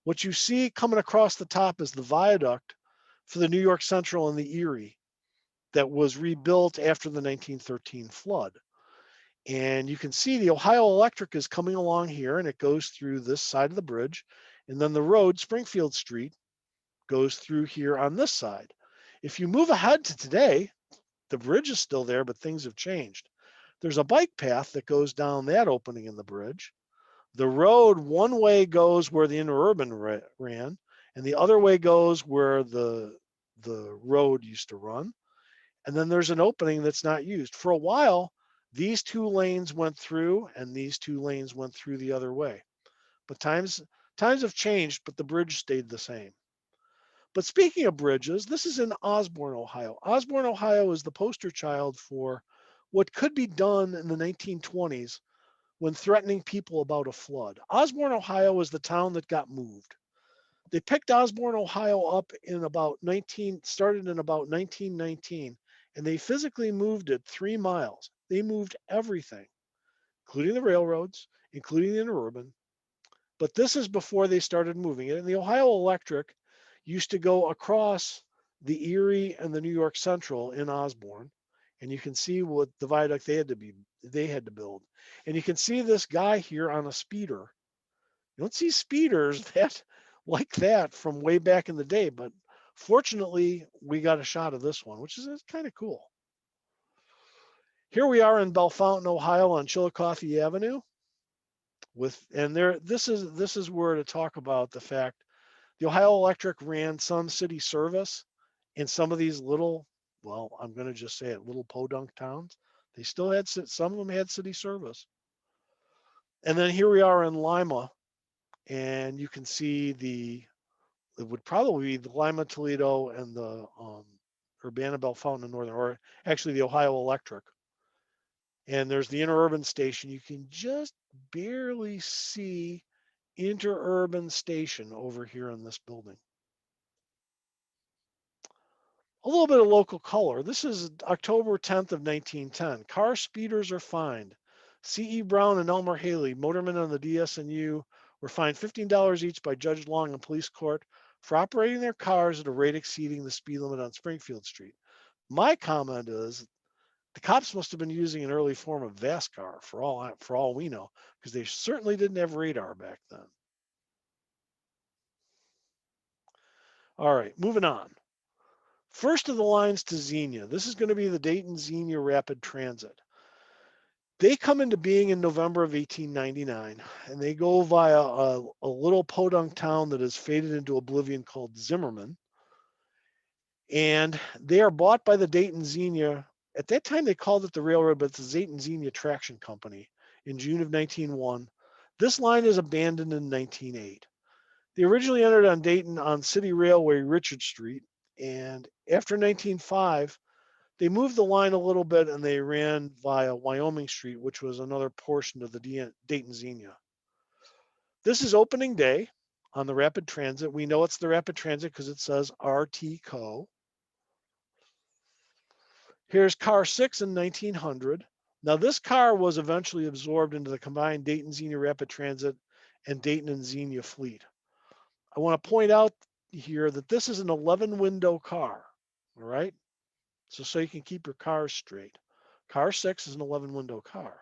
What you see coming across the top is the viaduct for the New York Central and the Erie that was rebuilt after the 1913 flood. And you can see the Ohio Electric is coming along here, and it goes through this side of the bridge. And then the road, Springfield Street, goes through here on this side. If you move ahead to today, the bridge is still there, but things have changed. There's a bike path that goes down that opening in the bridge. The road, one way goes where the interurban ran, and the other way goes where the road used to run. And then there's an opening that's not used. For a while, these two lanes went through and these two lanes went through the other way. But times have changed, but the bridge stayed the same. But speaking of bridges, this is in Osborne, Ohio. Osborne, Ohio is the poster child for what could be done in the 1920s when threatening people about a flood. Osborne, Ohio was the town that got moved. They picked Osborne, Ohio up in started in about 1919, and they physically moved it 3 miles. They moved everything, including the railroads, including the interurban. But this is before they started moving it. And the Ohio Electric used to go across the Erie and the New York Central in Osborne. And you can see what the viaduct they had to build. And you can see this guy here on a speeder. You don't see speeders that like that from way back in the day, but fortunately we got a shot of this one, which is kind of cool. Here we are in Bellefontaine, Ohio on Chillicothe Avenue. This is where to talk about the fact the Ohio Electric ran some city service in some of these little, well, I'm going to just say it, little podunk towns. They still had, some of them had city service. And then here we are in Lima, and you can see it would probably be the Lima, Toledo, and the Urbana, Bellefontaine, and Northern, or actually the Ohio Electric. And there's the Interurban station. You can just barely see Interurban station over here in this building. A little bit of local color. This is October 10th of 1910. Car speeders are fined. C.E. Brown and Elmer Haley, motormen on the DSNU, were fined $15 each by Judge Long in police court for operating their cars at a rate exceeding the speed limit on Springfield Street. My comment is the cops must have been using an early form of VASCAR for all we know, because they certainly didn't have radar back then. All right, moving on. First of the lines to Xenia. This is going to be the Dayton Xenia Rapid Transit. They come into being in November of 1899, and they go via a little podunk town that has faded into oblivion called Zimmerman. And they are bought by the Dayton Xenia. At that time, they called it the railroad, but it's the Dayton Xenia Traction Company in June of 1901. This line is abandoned in 1908. They originally entered on Dayton on City Railway, Richard Street. And after 1905, they moved the line a little bit and they ran via Wyoming Street, which was another portion of the Dayton Xenia. This is opening day on the Rapid Transit. We know it's the Rapid Transit because it says RT Co. Here's car 6 in 1900. Now this car was eventually absorbed into the combined Dayton Xenia Rapid Transit and Dayton and Xenia fleet. I want to point out here that this is an 11-window car, all right? So you can keep your cars straight. Car 6 is an 11-window car.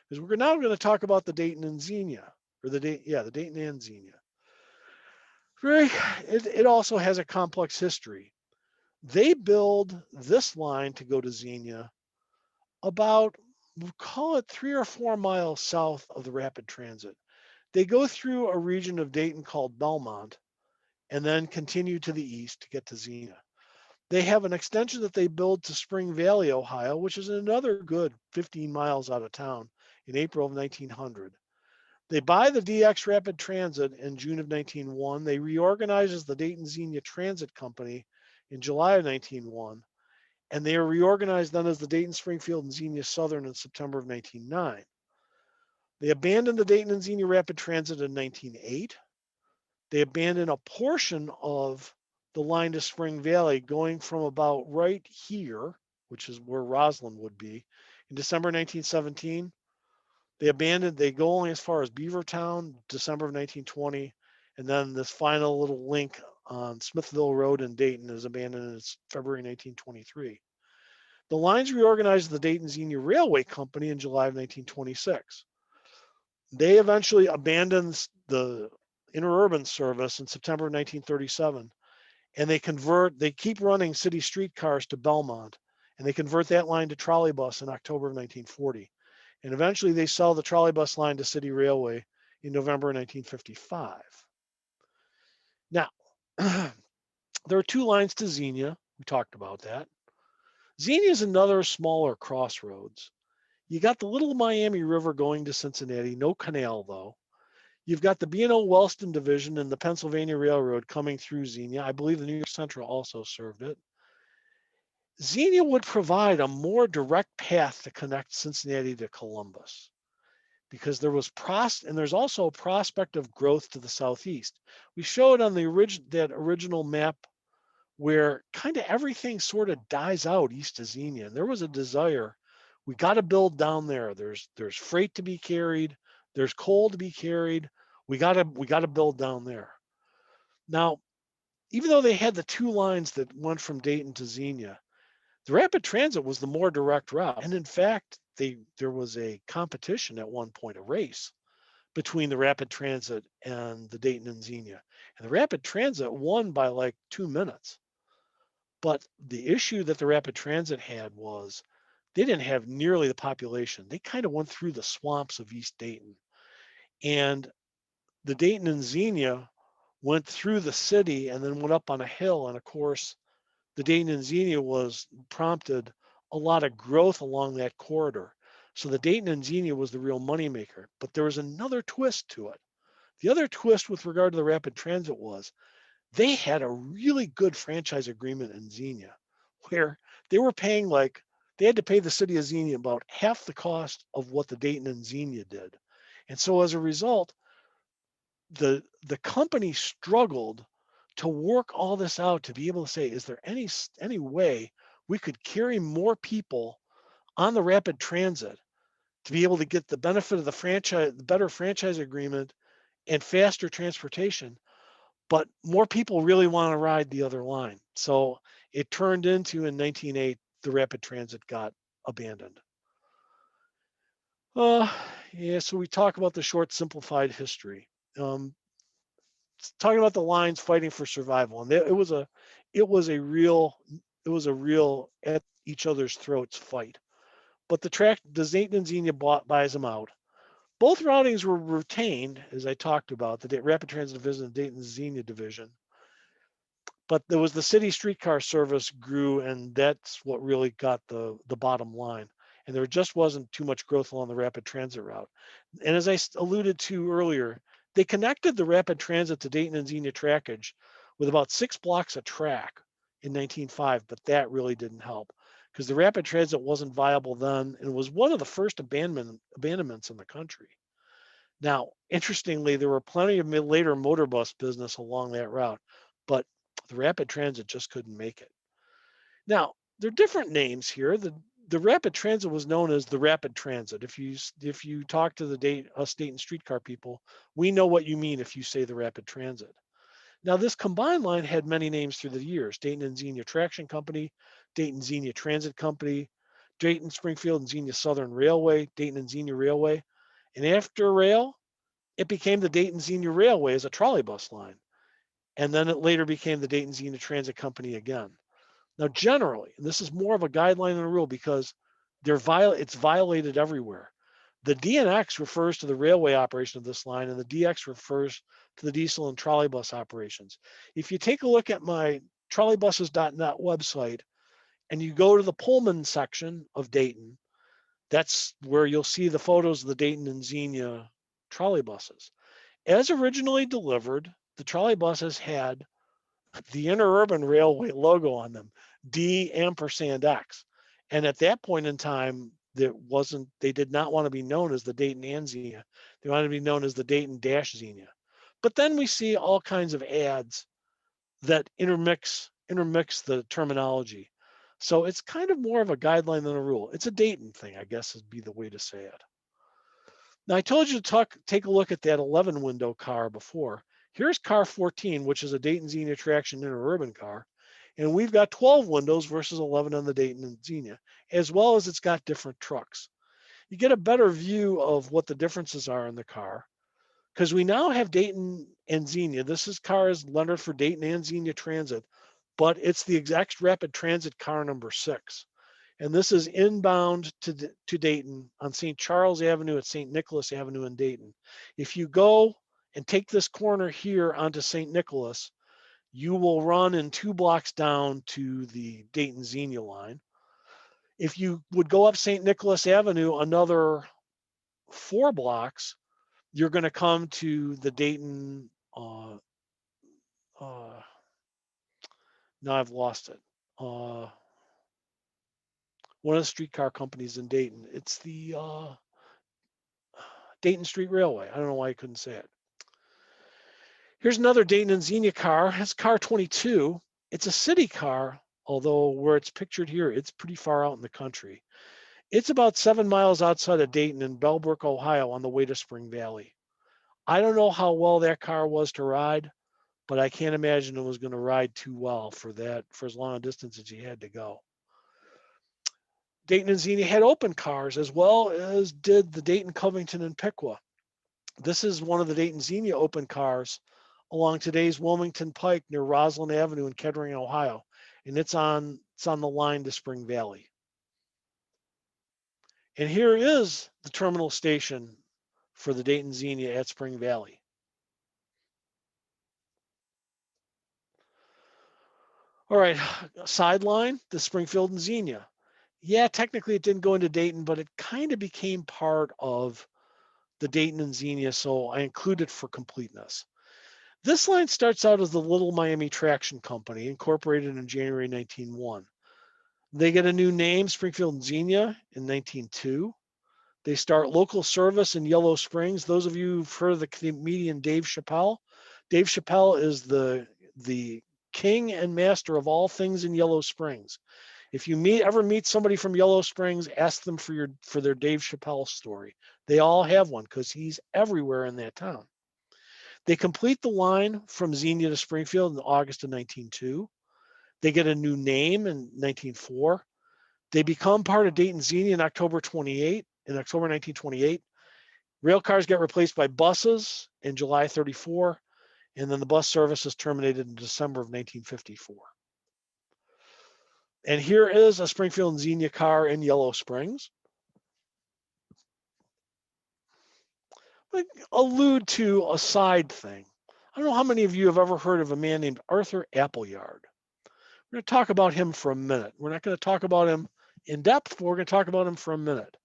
Because we're now going to talk about the Dayton and Xenia, or the Dayton and Xenia. It also has a complex history. They build this line to go to Xenia about, we'll call it 3 or 4 miles south of the Rapid Transit. They go through a region of Dayton called Belmont and then continue to the east to get to Xenia. They have an extension that they build to Spring Valley, Ohio, which is another good 15 miles out of town in April of 1900. They buy the DX Rapid Transit in June of 1901. They reorganize as the Dayton Xenia Transit Company in July of 1901. And they are reorganized then as the Dayton Springfield and Xenia Southern in September of 1909. They abandoned the Dayton and Xenia Rapid Transit in 1908. They abandoned a portion of the line to Spring Valley going from about right here, which is where Roslyn would be, in December 1917. They go only as far as Beavertown, December of 1920, and then this final little link on Smithville Road in Dayton is abandoned in February 1923. The lines reorganized the Dayton Xenia Railway Company in July of 1926. They eventually abandoned the interurban service in September of 1937, and they keep running city streetcars to Belmont, and they convert that line to trolleybus in October of 1940. And eventually they sell the trolleybus line to City Railway in November of 1955. Now, there are two lines to Xenia. We talked about that. Xenia is another smaller crossroads. You got the Little Miami River going to Cincinnati, no canal though. You've got the B&O Wellston Division and the Pennsylvania Railroad coming through Xenia. I believe the New York Central also served it. Xenia would provide a more direct path to connect Cincinnati to Columbus because there's also a prospect of growth to the southeast. We show it on that original map where kind of everything sort of dies out east of Xenia. And there was a desire, we got to build down there. There's freight to be carried, there's coal to be carried. We got to build down there. Now, even though they had the two lines that went from Dayton to Xenia, the rapid transit was the more direct route. And in fact, there was a competition at one point, a race between the rapid transit and the Dayton and Xenia. And the rapid transit won by like 2 minutes. But the issue that the rapid transit had was they didn't have nearly the population. They kind of went through the swamps of East Dayton. And the Dayton and Xenia went through the city and then went up on a hill. And of course, the Dayton and Xenia prompted a lot of growth along that corridor. So the Dayton and Xenia was the real moneymaker. But there was another twist to it. The other twist with regard to the rapid transit was they had a really good franchise agreement in Xenia where they were paying they had to pay the city of Xenia about half the cost of what the Dayton and Xenia did. And so as a result, the company struggled to work all this out to be able to say, is there any way we could carry more people on the rapid transit to be able to get the benefit of the better franchise agreement and faster transportation, but more people really want to ride the other line. So it turned into, in 1908, the rapid transit got abandoned. Yeah, so we talk about the short simplified history. Talking about the lines fighting for survival, and it was a real at each other's throats fight. But the Dayton and Xenia buys them out. Both routings were retained, as I talked about, the Rapid Transit Division and the Dayton Xenia Division. But there was the city streetcar service grew, and that's what really got the bottom line. And there just wasn't too much growth along the rapid transit route. And as I alluded to earlier, they connected the rapid transit to Dayton and Xenia trackage with about 6 blocks of track in 1905, but that really didn't help because the rapid transit wasn't viable then and was one of the first abandonments in the country. Now, interestingly, there were plenty of later motor bus business along that route, but the rapid transit just couldn't make it. Now, there are different names here. The rapid transit was known as the rapid transit. If you talk to us Dayton streetcar people, we know what you mean if you say the rapid transit. Now, this combined line had many names through the years: Dayton and Xenia Traction Company, Dayton Xenia Transit Company, Dayton Springfield and Xenia Southern Railway, Dayton and Xenia Railway. And after rail, it became the Dayton Xenia Railway as a trolleybus line. And then it later became the Dayton Xenia Transit Company again. Now, generally, and this is more of a guideline than a rule because it's violated everywhere. The DNX refers to the railway operation of this line, and the DX refers to the diesel and trolleybus operations. If you take a look at my trolleybuses.net website and you go to the Pullman section of Dayton, that's where you'll see the photos of the Dayton and Xenia trolley buses. As originally delivered, the trolley buses had the Interurban Railway logo on them, D&X. And at that point in time, they did not want to be known as the Dayton and Xenia. They wanted to be known as the Dayton Xenia. But then we see all kinds of ads that intermix the terminology. So it's kind of more of a guideline than a rule. It's a Dayton thing, I guess would be the way to say it. Now I told you to take a look at that 11 window car before. Here's car 14, which is a Dayton Xenia traction interurban car. And we've got 12 windows versus 11 on the Dayton and Xenia, as well as it's got different trucks. You get a better view of what the differences are in the car, because we now have Dayton and Xenia. This car is lettered for Dayton and Xenia Transit, but it's the exact rapid transit car number 6. And this is inbound to Dayton on St. Charles Avenue at St. Nicholas Avenue in Dayton. If you go and take this corner here onto St. Nicholas, you will run in 2 blocks down to the Dayton Xenia line. If you would go up St. Nicholas Avenue another 4 blocks, you're going to come to the Dayton, now I've lost it. One of the streetcar companies in Dayton. It's the Dayton Street Railway. I don't know why I couldn't say it. Here's another Dayton and Xenia car. It's car 22. It's a city car, although where it's pictured here, it's pretty far out in the country. It's about 7 miles outside of Dayton in Bellbrook, Ohio, on the way to Spring Valley. I don't know how well that car was to ride, but I can't imagine it was going to ride too well for as long a distance as you had to go. Dayton and Xenia had open cars, as well as did the Dayton, Covington, and Piqua. This is one of the Dayton Xenia open cars along today's Wilmington Pike near Roslyn Avenue in Kettering, Ohio. And it's on the line to Spring Valley. And here is the terminal station for the Dayton Xenia at Spring Valley. All right, sideline, the Springfield and Xenia. Yeah, technically it didn't go into Dayton, but it kind of became part of the Dayton and Xenia, so I include it for completeness. This line starts out as the Little Miami Traction Company, incorporated in January 1901. They get a new name, Springfield and Xenia, in 1902. They start local service in Yellow Springs. Those of you who've heard of the comedian Dave Chappelle is the king and master of all things in Yellow Springs. If you ever meet somebody from Yellow Springs, ask them for their Dave Chappelle story. They all have one because he's everywhere in that town. They complete the line from Xenia to Springfield in August of 1902. They get a new name in 1904. They become part of Dayton Xenia in October 1928. Rail cars get replaced by buses in July 34, and then the bus service is terminated in December of 1954. And here is a Springfield and Xenia car in Yellow Springs. I allude to a side thing. I don't know how many of you have ever heard of a man named Arthur Appleyard. We're going to talk about him for a minute. We're not going to talk about him in depth, but we're going to talk about him for a minute.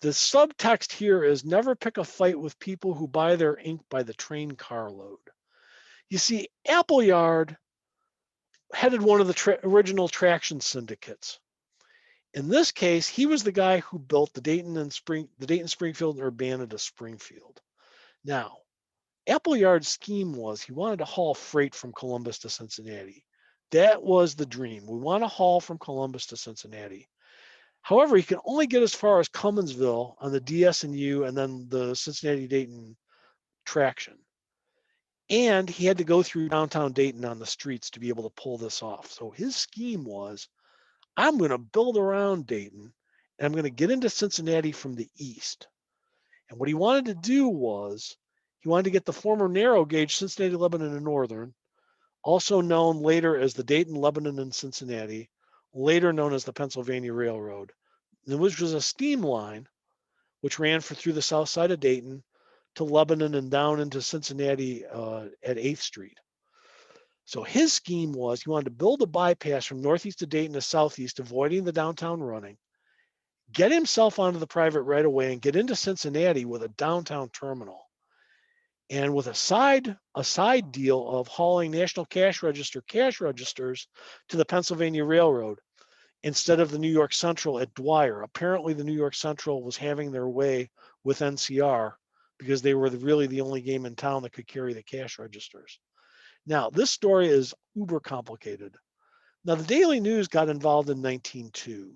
The subtext here is never pick a fight with people who buy their ink by the train carload. You see, Appleyard headed one of the original traction syndicates. In this case, he was the guy who built the Dayton, Springfield, and Urbana to Springfield. Now, Appleyard's scheme was he wanted to haul freight from Columbus to Cincinnati. That was the dream. We want to haul from Columbus to Cincinnati. However, he could only get as far as Cumminsville on the DS&U and then the Cincinnati-Dayton traction. And he had to go through downtown Dayton on the streets to be able to pull this off. So his scheme was, I'm going to build around Dayton, and I'm going to get into Cincinnati from the east. And what he wanted to do was, he wanted to get the former narrow gauge Cincinnati, Lebanon, and Northern, also known later as the Dayton, Lebanon, and Cincinnati, later known as the Pennsylvania Railroad, which was a steam line which ran through the south side of Dayton to Lebanon and down into Cincinnati at 8th Street. So his scheme was he wanted to build a bypass from northeast of Dayton to southeast, avoiding the downtown running, get himself onto the private right of way and get into Cincinnati with a downtown terminal. And with a side deal of hauling National Cash Register cash registers to the Pennsylvania Railroad instead of the New York Central at Dwyer. Apparently the New York Central was having their way with NCR because they were really the only game in town that could carry the cash registers. Now, this story is uber complicated. Now, the Daily News got involved in 1902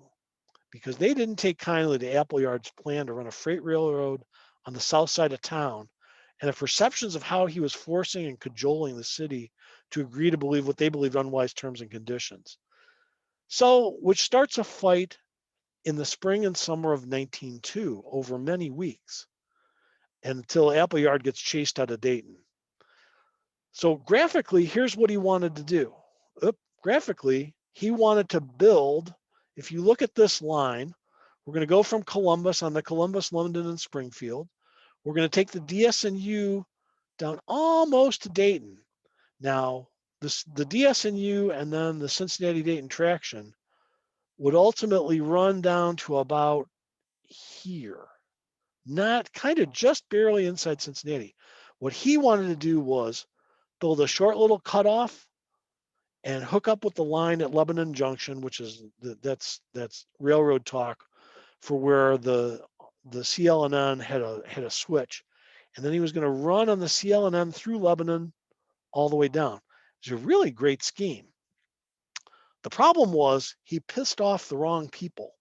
because they didn't take kindly to Appleyard's plan to run a freight railroad on the south side of town and the perceptions of how he was forcing and cajoling the city to agree to believe what they believed unwise terms and conditions. So, which starts a fight in the spring and summer of 1902 over many weeks until Appleyard gets chased out of Dayton. So graphically, here's what he wanted to do. Graphically, he wanted to build, if you look at this line, we're going to go from Columbus on the Columbus, London, and Springfield. We're going to take the DSNU down almost to Dayton. Now, the DSNU and then the Cincinnati-Dayton traction would ultimately run down to about here, not kind of just barely inside Cincinnati. What he wanted to do was build a short little cutoff and hook up with the line at Lebanon Junction, which is that's railroad talk for where the CL&N had a switch, and then he was going to run on the CL&N through Lebanon all the way down. It's a really great scheme. The problem was he pissed off the wrong people,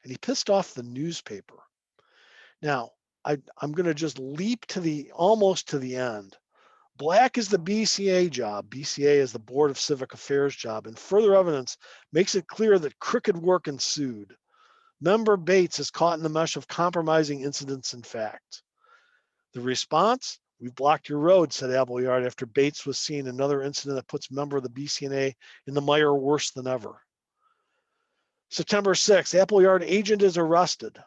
and he pissed off the newspaper. Now, I'm going to just leap to almost to the end. Black is the BCA job. BCA is the Board of Civic Affairs job, and further evidence makes it clear that crooked work ensued. Member Bates is caught in the mesh of compromising incidents and facts. The response? We've blocked your road, said Appleyard after Bates was seen in another incident that puts member of the BCNA in the mire worse than ever. September 6th, Appleyard agent is arrested.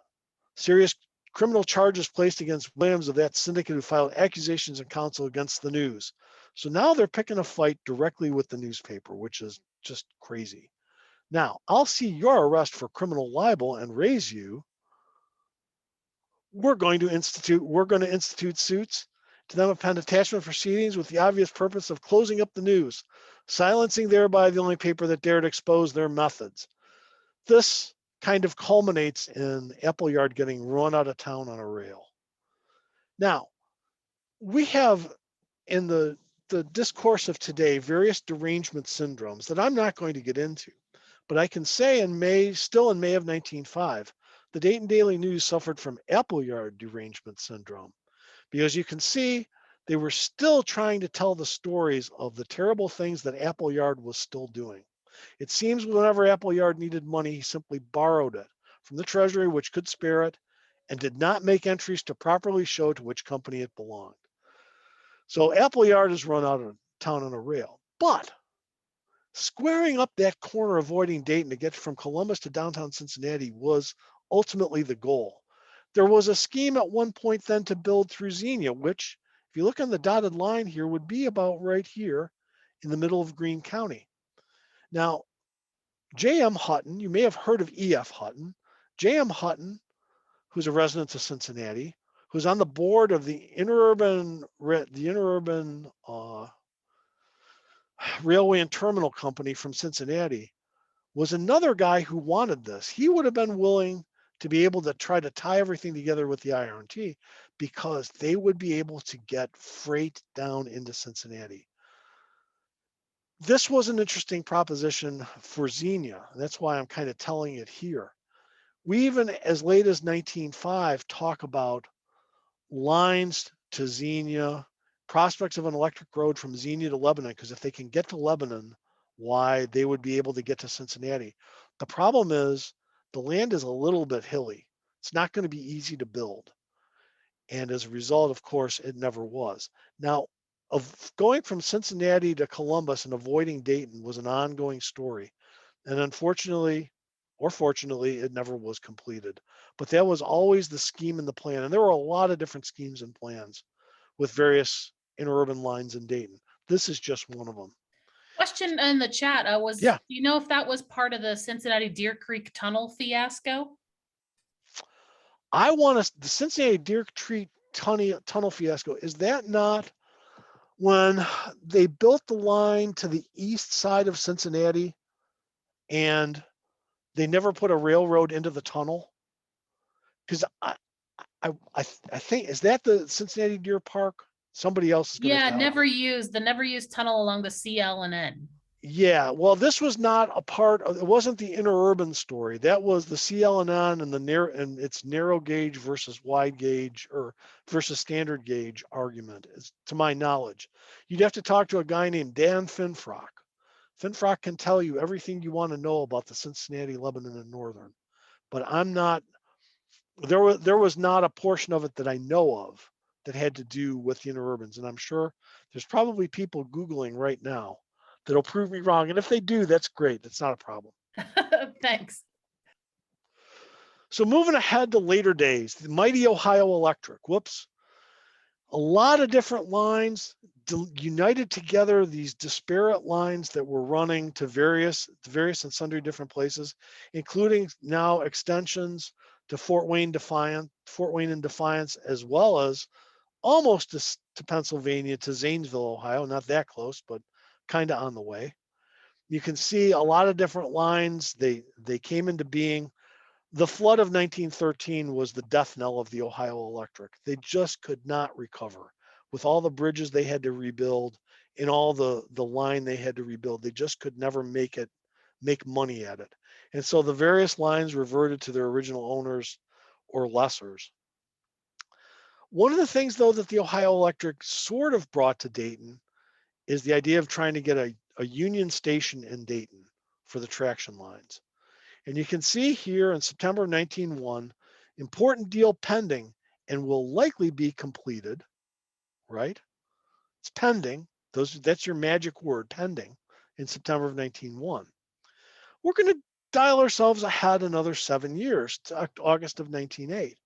Serious criminal charges placed against Williams of that syndicate who filed accusations in counsel against the news. So now they're picking a fight directly with the newspaper, which is just crazy. Now, I'll see your arrest for criminal libel and raise you. We're going to institute suits to them upon attachment proceedings with the obvious purpose of closing up the news, silencing thereby the only paper that dared expose their methods. This kind of culminates in Appleyard getting run out of town on a rail. Now, we have in the discourse of today various derangement syndromes that I'm not going to get into, but I can say still in May of 1905, the Dayton Daily News suffered from Appleyard derangement syndrome, because you can see they were still trying to tell the stories of the terrible things that Appleyard was still doing. It seems whenever Appleyard needed money, he simply borrowed it from the Treasury, which could spare it, and did not make entries to properly show to which company it belonged. So Appleyard is run out of town on a rail. But squaring up that corner, avoiding Dayton to get from Columbus to downtown Cincinnati was ultimately the goal. There was a scheme at one point then to build through Xenia, which, if you look on the dotted line here, would be about right here in the middle of Greene County. Now, J.M. Hutton, you may have heard of E.F. Hutton. J.M. Hutton, who's a resident of Cincinnati, who's on the board of the Interurban Railway and Terminal Company from Cincinnati, was another guy who wanted this. He would have been willing to be able to try to tie everything together with the IRT because they would be able to get freight down into Cincinnati. This was an interesting proposition for Xenia. That's why I'm kind of telling it here. We even, as late as 1905, talk about lines to Xenia, prospects of an electric road from Xenia to Lebanon, because if they can get to Lebanon, why they would be able to get to Cincinnati. The problem is the land is a little bit hilly. It's not going to be easy to build. And as a result, of course, it never was. Now, of going from Cincinnati to Columbus and avoiding Dayton was an ongoing story. And unfortunately, or fortunately, it never was completed. But that was always the scheme and the plan. And there were a lot of different schemes and plans with various interurban lines in Dayton. This is just one of them. Question in the chat do you know if that was part of the Cincinnati Deer Creek Tunnel fiasco? I want to, the Cincinnati Deer Creek tunnel fiasco, is that not when they built the line to the east side of Cincinnati and they never put a railroad into the tunnel? Because I think, is that the Cincinnati Deer Park? Somebody else is going to Yeah, have to help me. the never used tunnel along the CL and N. Yeah, well, this was not a part of, it wasn't the interurban story. That was the CLNN and and its narrow gauge versus wide gauge or versus standard gauge argument, to my knowledge. You'd have to talk to a guy named Dan Finfrock. Finfrock can tell you everything you want to know about the Cincinnati, Lebanon, and Northern, but I'm not, there was not a portion of it that I know of that had to do with the interurbans. And I'm sure there's probably people Googling right now that'll prove me wrong. And if they do, that's great. That's not a problem. Thanks. So moving ahead to later days, the mighty Ohio Electric, whoops. A lot of different lines united together, these disparate lines that were running to various and sundry different places, including now extensions to Fort Wayne and Defiance, as well as almost to Pennsylvania, to Zanesville, Ohio, not that close, but kind of on the way. You can see a lot of different lines. They came into being. The flood of 1913 was the death knell of the Ohio Electric. They just could not recover. With all the bridges they had to rebuild and all the line they had to rebuild, they just could never make money at it. And so the various lines reverted to their original owners or lessors. One of the things, though, that the Ohio Electric sort of brought to Dayton is the idea of trying to get a union station in Dayton for the traction lines. And you can see here in September of 1901, important deal pending and will likely be completed, right? It's pending. That's your magic word, pending, in September of 1901. We're going to dial ourselves ahead another 7 years to August of 1908.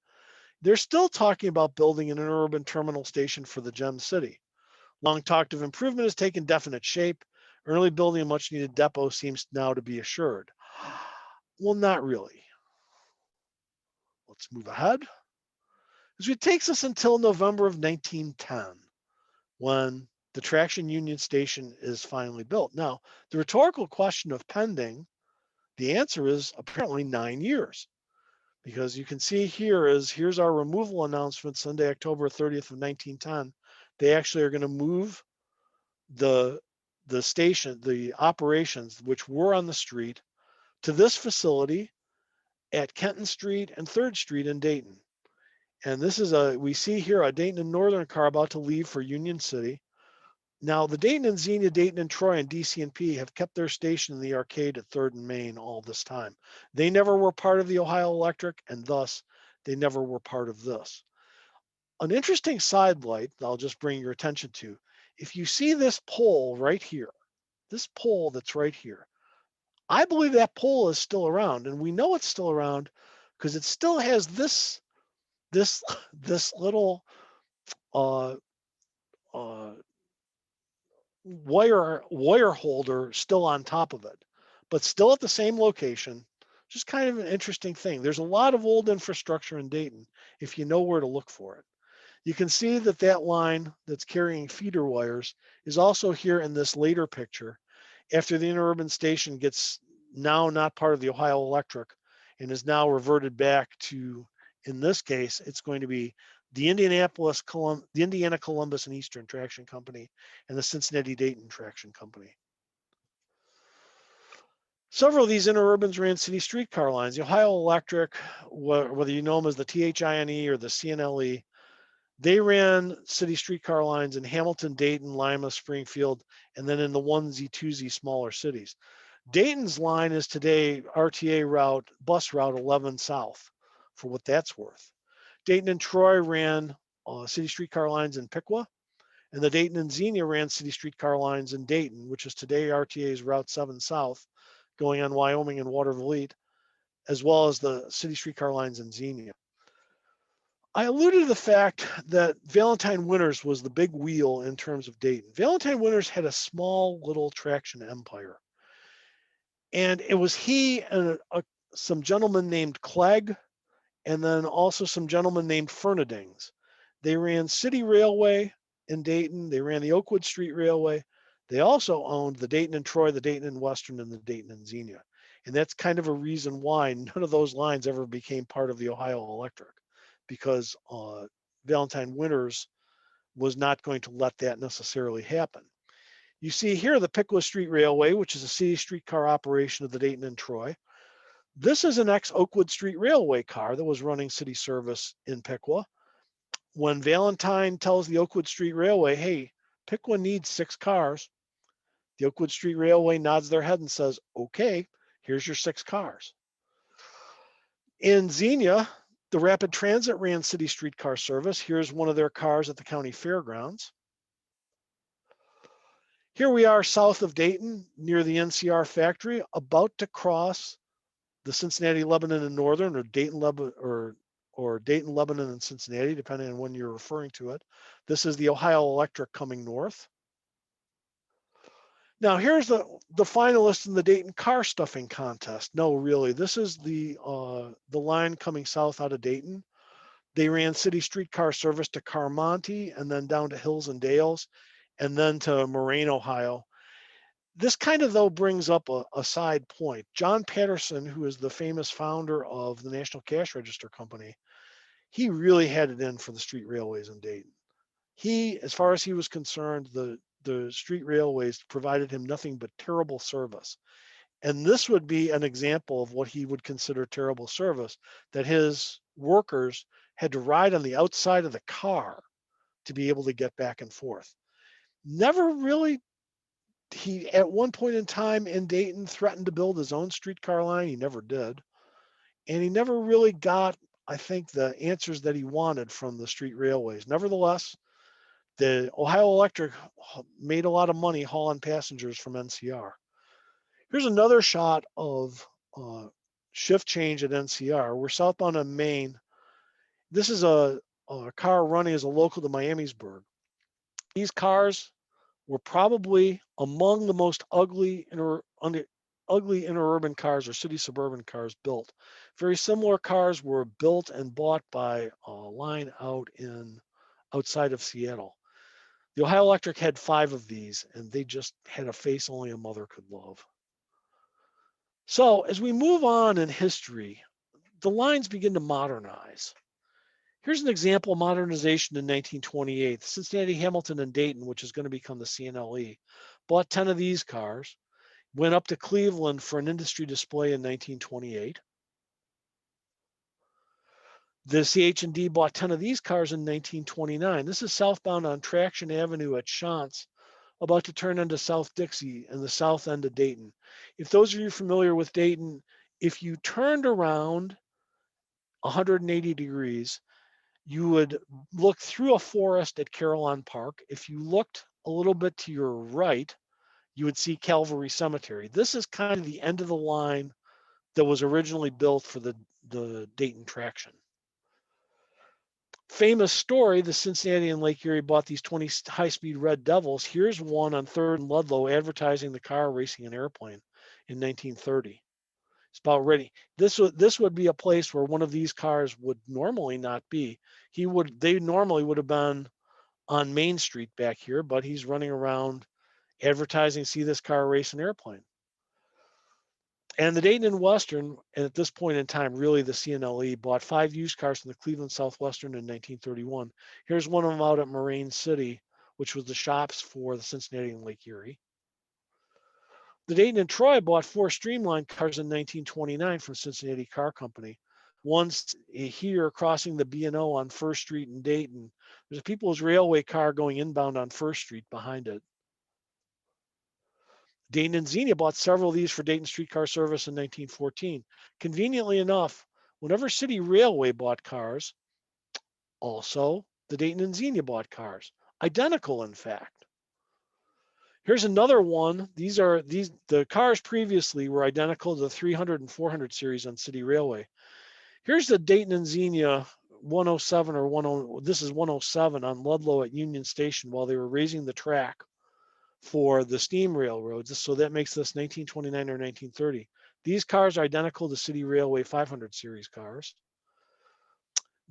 They're still talking about building an interurban terminal station for the Gem City. Long talked of improvement has taken definite shape. Early building a much needed depot seems now to be assured. Well, not really. Let's move ahead. It takes us until November of 1910 when the traction union station is finally built. Now, the rhetorical question of pending, the answer is apparently 9 years. Because you can see here's our removal announcement Sunday, October 30th of 1910. They actually are going to move the station, the operations, which were on the street, to this facility at Kenton Street and 3rd Street in Dayton. And this is we see here a Dayton and Northern car about to leave for Union City. Now, the Dayton and Xenia, Dayton and Troy and DC&P have kept their station in the arcade at 3rd and Main all this time. They never were part of the Ohio Electric, and thus they never were part of this. An interesting sidelight I'll just bring your attention to. If you see this pole right here, this pole that's right here, I believe that pole is still around, and we know it's still around because it still has this little uh, uh, wire holder still on top of it, but still at the same location. Just kind of an interesting thing. There's a lot of old infrastructure in Dayton if you know where to look for it. You can see that line that's carrying feeder wires is also here in this later picture after the interurban station gets now not part of the Ohio Electric and is now reverted back to, in this case, it's going to be the Indiana Columbus and Eastern Traction Company and the Cincinnati Dayton Traction Company. Several of these interurbans ran city streetcar lines. The Ohio Electric, whether you know them as the THINE or the CNLE, they ran city streetcar lines in Hamilton, Dayton, Lima, Springfield, and then in the onesie, twosie smaller cities. Dayton's line is today RTA bus route 11 South, for what that's worth. Dayton and Troy ran city streetcar lines in Piqua, and the Dayton and Xenia ran city streetcar lines in Dayton, which is today RTA's Route 7 South, going on Wyoming and Watervliet, as well as the city streetcar lines in Xenia. I alluded to the fact that Valentine Winters was the big wheel in terms of Dayton. Valentine Winters had a small little traction empire. And it was he and some gentleman named Clegg and then also some gentlemen named Fernandings. They ran City Railway in Dayton. They ran the Oakwood Street Railway. They also owned the Dayton and Troy, the Dayton and Western, and the Dayton and Xenia. And that's kind of a reason why none of those lines ever became part of the Ohio Electric, because Valentine Winters was not going to let that necessarily happen. You see here the Piqua Street Railway, which is a city streetcar operation of the Dayton and Troy. This is an ex-Oakwood Street Railway car that was running city service in Piqua. When Valentine tells the Oakwood Street Railway, hey, Piqua needs 6 cars, the Oakwood Street Railway nods their head and says, okay, here's your 6 cars. In Xenia, the Rapid Transit ran city streetcar service. Here's one of their cars at the county fairgrounds. Here we are south of Dayton, near the NCR factory, about to cross the Cincinnati, Lebanon, and Northern, or Dayton, Dayton, Lebanon, and Cincinnati, depending on when you're referring to it. This is the Ohio Electric coming north. Now here's the finalists in the Dayton car stuffing contest. No, really, this is the line coming south out of Dayton. They ran city streetcar service to Carmonte and then down to Hills and Dales and then to Moraine, Ohio. This kind of though brings up a side point. John Patterson, who is the famous founder of the National Cash Register Company, he really had it in for the street railways in Dayton. He, as far as he was concerned, the street railways provided him nothing but terrible service. And this would be an example of what he would consider terrible service, that his workers had to ride on the outside of the car to be able to get back and forth. Never really, he at one point in time in Dayton threatened to build his own streetcar line. He never did. And he never really got, I think, the answers that he wanted from the street railways. Nevertheless, the Ohio Electric made a lot of money hauling passengers from NCR. Here's another shot of shift change at NCR. We're southbound on Main. This is a car running as a local to Miamisburg. These cars were probably among the most ugly interurban cars or city suburban cars built. Very similar cars were built and bought by a line outside of Seattle. The Ohio Electric had 5 of these, and they just had a face only a mother could love. So as we move on in history, the lines begin to modernize. Here's an example of modernization in 1928. Cincinnati, Hamilton, and Dayton, which is going to become the CNLE, bought 10 of these cars, went up to Cleveland for an industry display in 1928. The CH&D bought 10 of these cars in 1929. This is southbound on Traction Avenue at Shantz, about to turn into South Dixie and the south end of Dayton. If those of you familiar with Dayton, if you turned around 180 degrees, you would look through a forest at Carillon Park. If you looked a little bit to your right, you would see Calvary Cemetery. This is kind of the end of the line that was originally built for the Dayton traction. Famous story, the Cincinnati and Lake Erie bought these 20 high-speed Red Devils. Here's one on 3rd and Ludlow advertising the car racing an airplane in 1930. It's about ready. This would be a place where one of these cars would normally not be. They normally would have been on Main Street back here, but he's running around advertising, see this car race an airplane. And the Dayton and Western, and at this point in time, really the CNLE, bought 5 used cars from the Cleveland Southwestern in 1931. Here's one of them out at Moraine City, which was the shops for the Cincinnati and Lake Erie. The Dayton and Troy bought 4 streamlined cars in 1929 from Cincinnati Car Company. One's here crossing the B&O on First Street in Dayton. There's a People's Railway car going inbound on First Street behind it. Dayton and Xenia bought several of these for Dayton streetcar service in 1914. Conveniently enough, whenever City Railway bought cars, also the Dayton and Xenia bought cars. Identical, in fact. Here's another one. The cars previously were identical to the 300 and 400 series on City Railway. Here's the Dayton and Xenia 107 or 10. This is 107 on Ludlow at Union Station while they were raising the track for the steam railroads. So that makes this 1929 or 1930. These cars are identical to City Railway 500 series cars.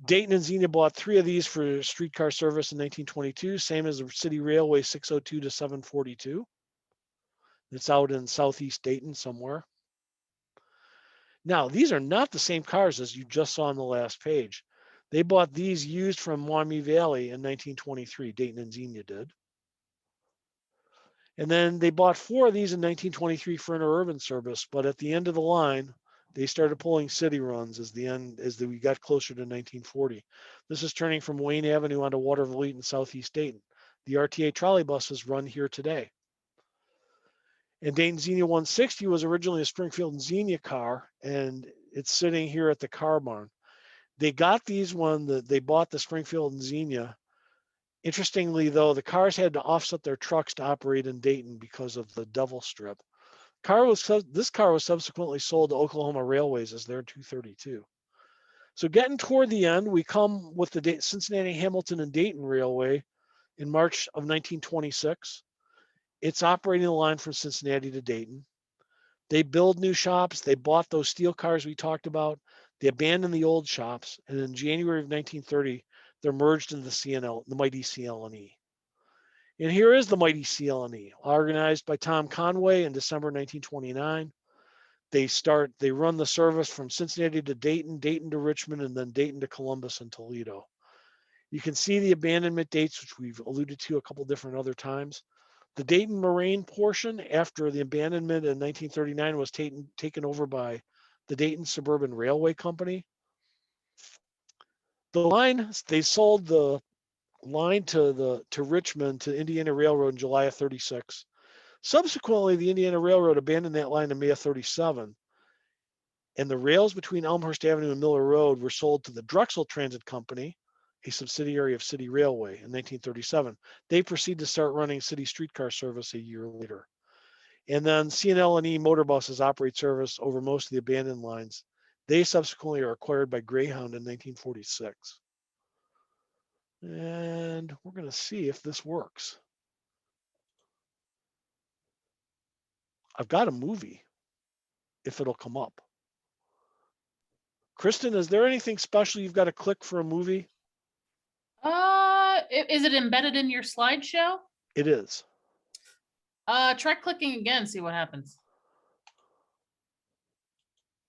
Dayton and Xenia bought 3 of these for streetcar service in 1922, same as the City Railway 602 to 742. It's out in southeast Dayton somewhere. Now, these are not the same cars as you just saw on the last page. They bought these used from Maumee Valley in 1923. Dayton and Xenia did. And then they bought 4 of these in 1923 for interurban service, but at the end of the line, they started pulling city runs as we got closer to 1940. This is turning from Wayne Avenue onto Waterville in southeast Dayton. The RTA trolley buses run here today. And Dayton Xenia 160 was originally a Springfield and Xenia car, and it's sitting here at the car barn. They got these when they bought the Springfield and Xenia. Interestingly, though, the cars had to offset their trucks to operate in Dayton because of the Devil Strip. This car was subsequently sold to Oklahoma Railways as their 232. So getting toward the end, we come with the Cincinnati, Hamilton, and Dayton Railway in March of 1926. It's operating the line from Cincinnati to Dayton. They build new shops. They bought those steel cars we talked about. They abandoned the old shops. And in January of 1930, they're merged into the mighty CL&E. And here is the mighty CL&E, organized by Tom Conway in December 1929. They run the service from Cincinnati to Dayton, Dayton to Richmond, and then Dayton to Columbus and Toledo. You can see the abandonment dates, which we've alluded to a couple different other times. The Dayton Moraine portion, after the abandonment in 1939, was taken over by the Dayton Suburban Railway Company. The line, they sold the line to Richmond to Indiana Railroad in July of 36. Subsequently, the Indiana Railroad abandoned that line in May of 37, and the rails between Elmhurst Avenue and Miller Road were sold to the Drexel Transit Company, a subsidiary of City Railway, in 1937. They proceeded to start running city streetcar service a year later. And then C&L&E motor buses operate service over most of the abandoned lines. They subsequently are acquired by Greyhound in 1946. And we're going to see if this works. I've got a movie, if it'll come up. Kristen, is there anything special you've got to click for a movie? Is it embedded in your slideshow? It is. Try clicking again, see what happens.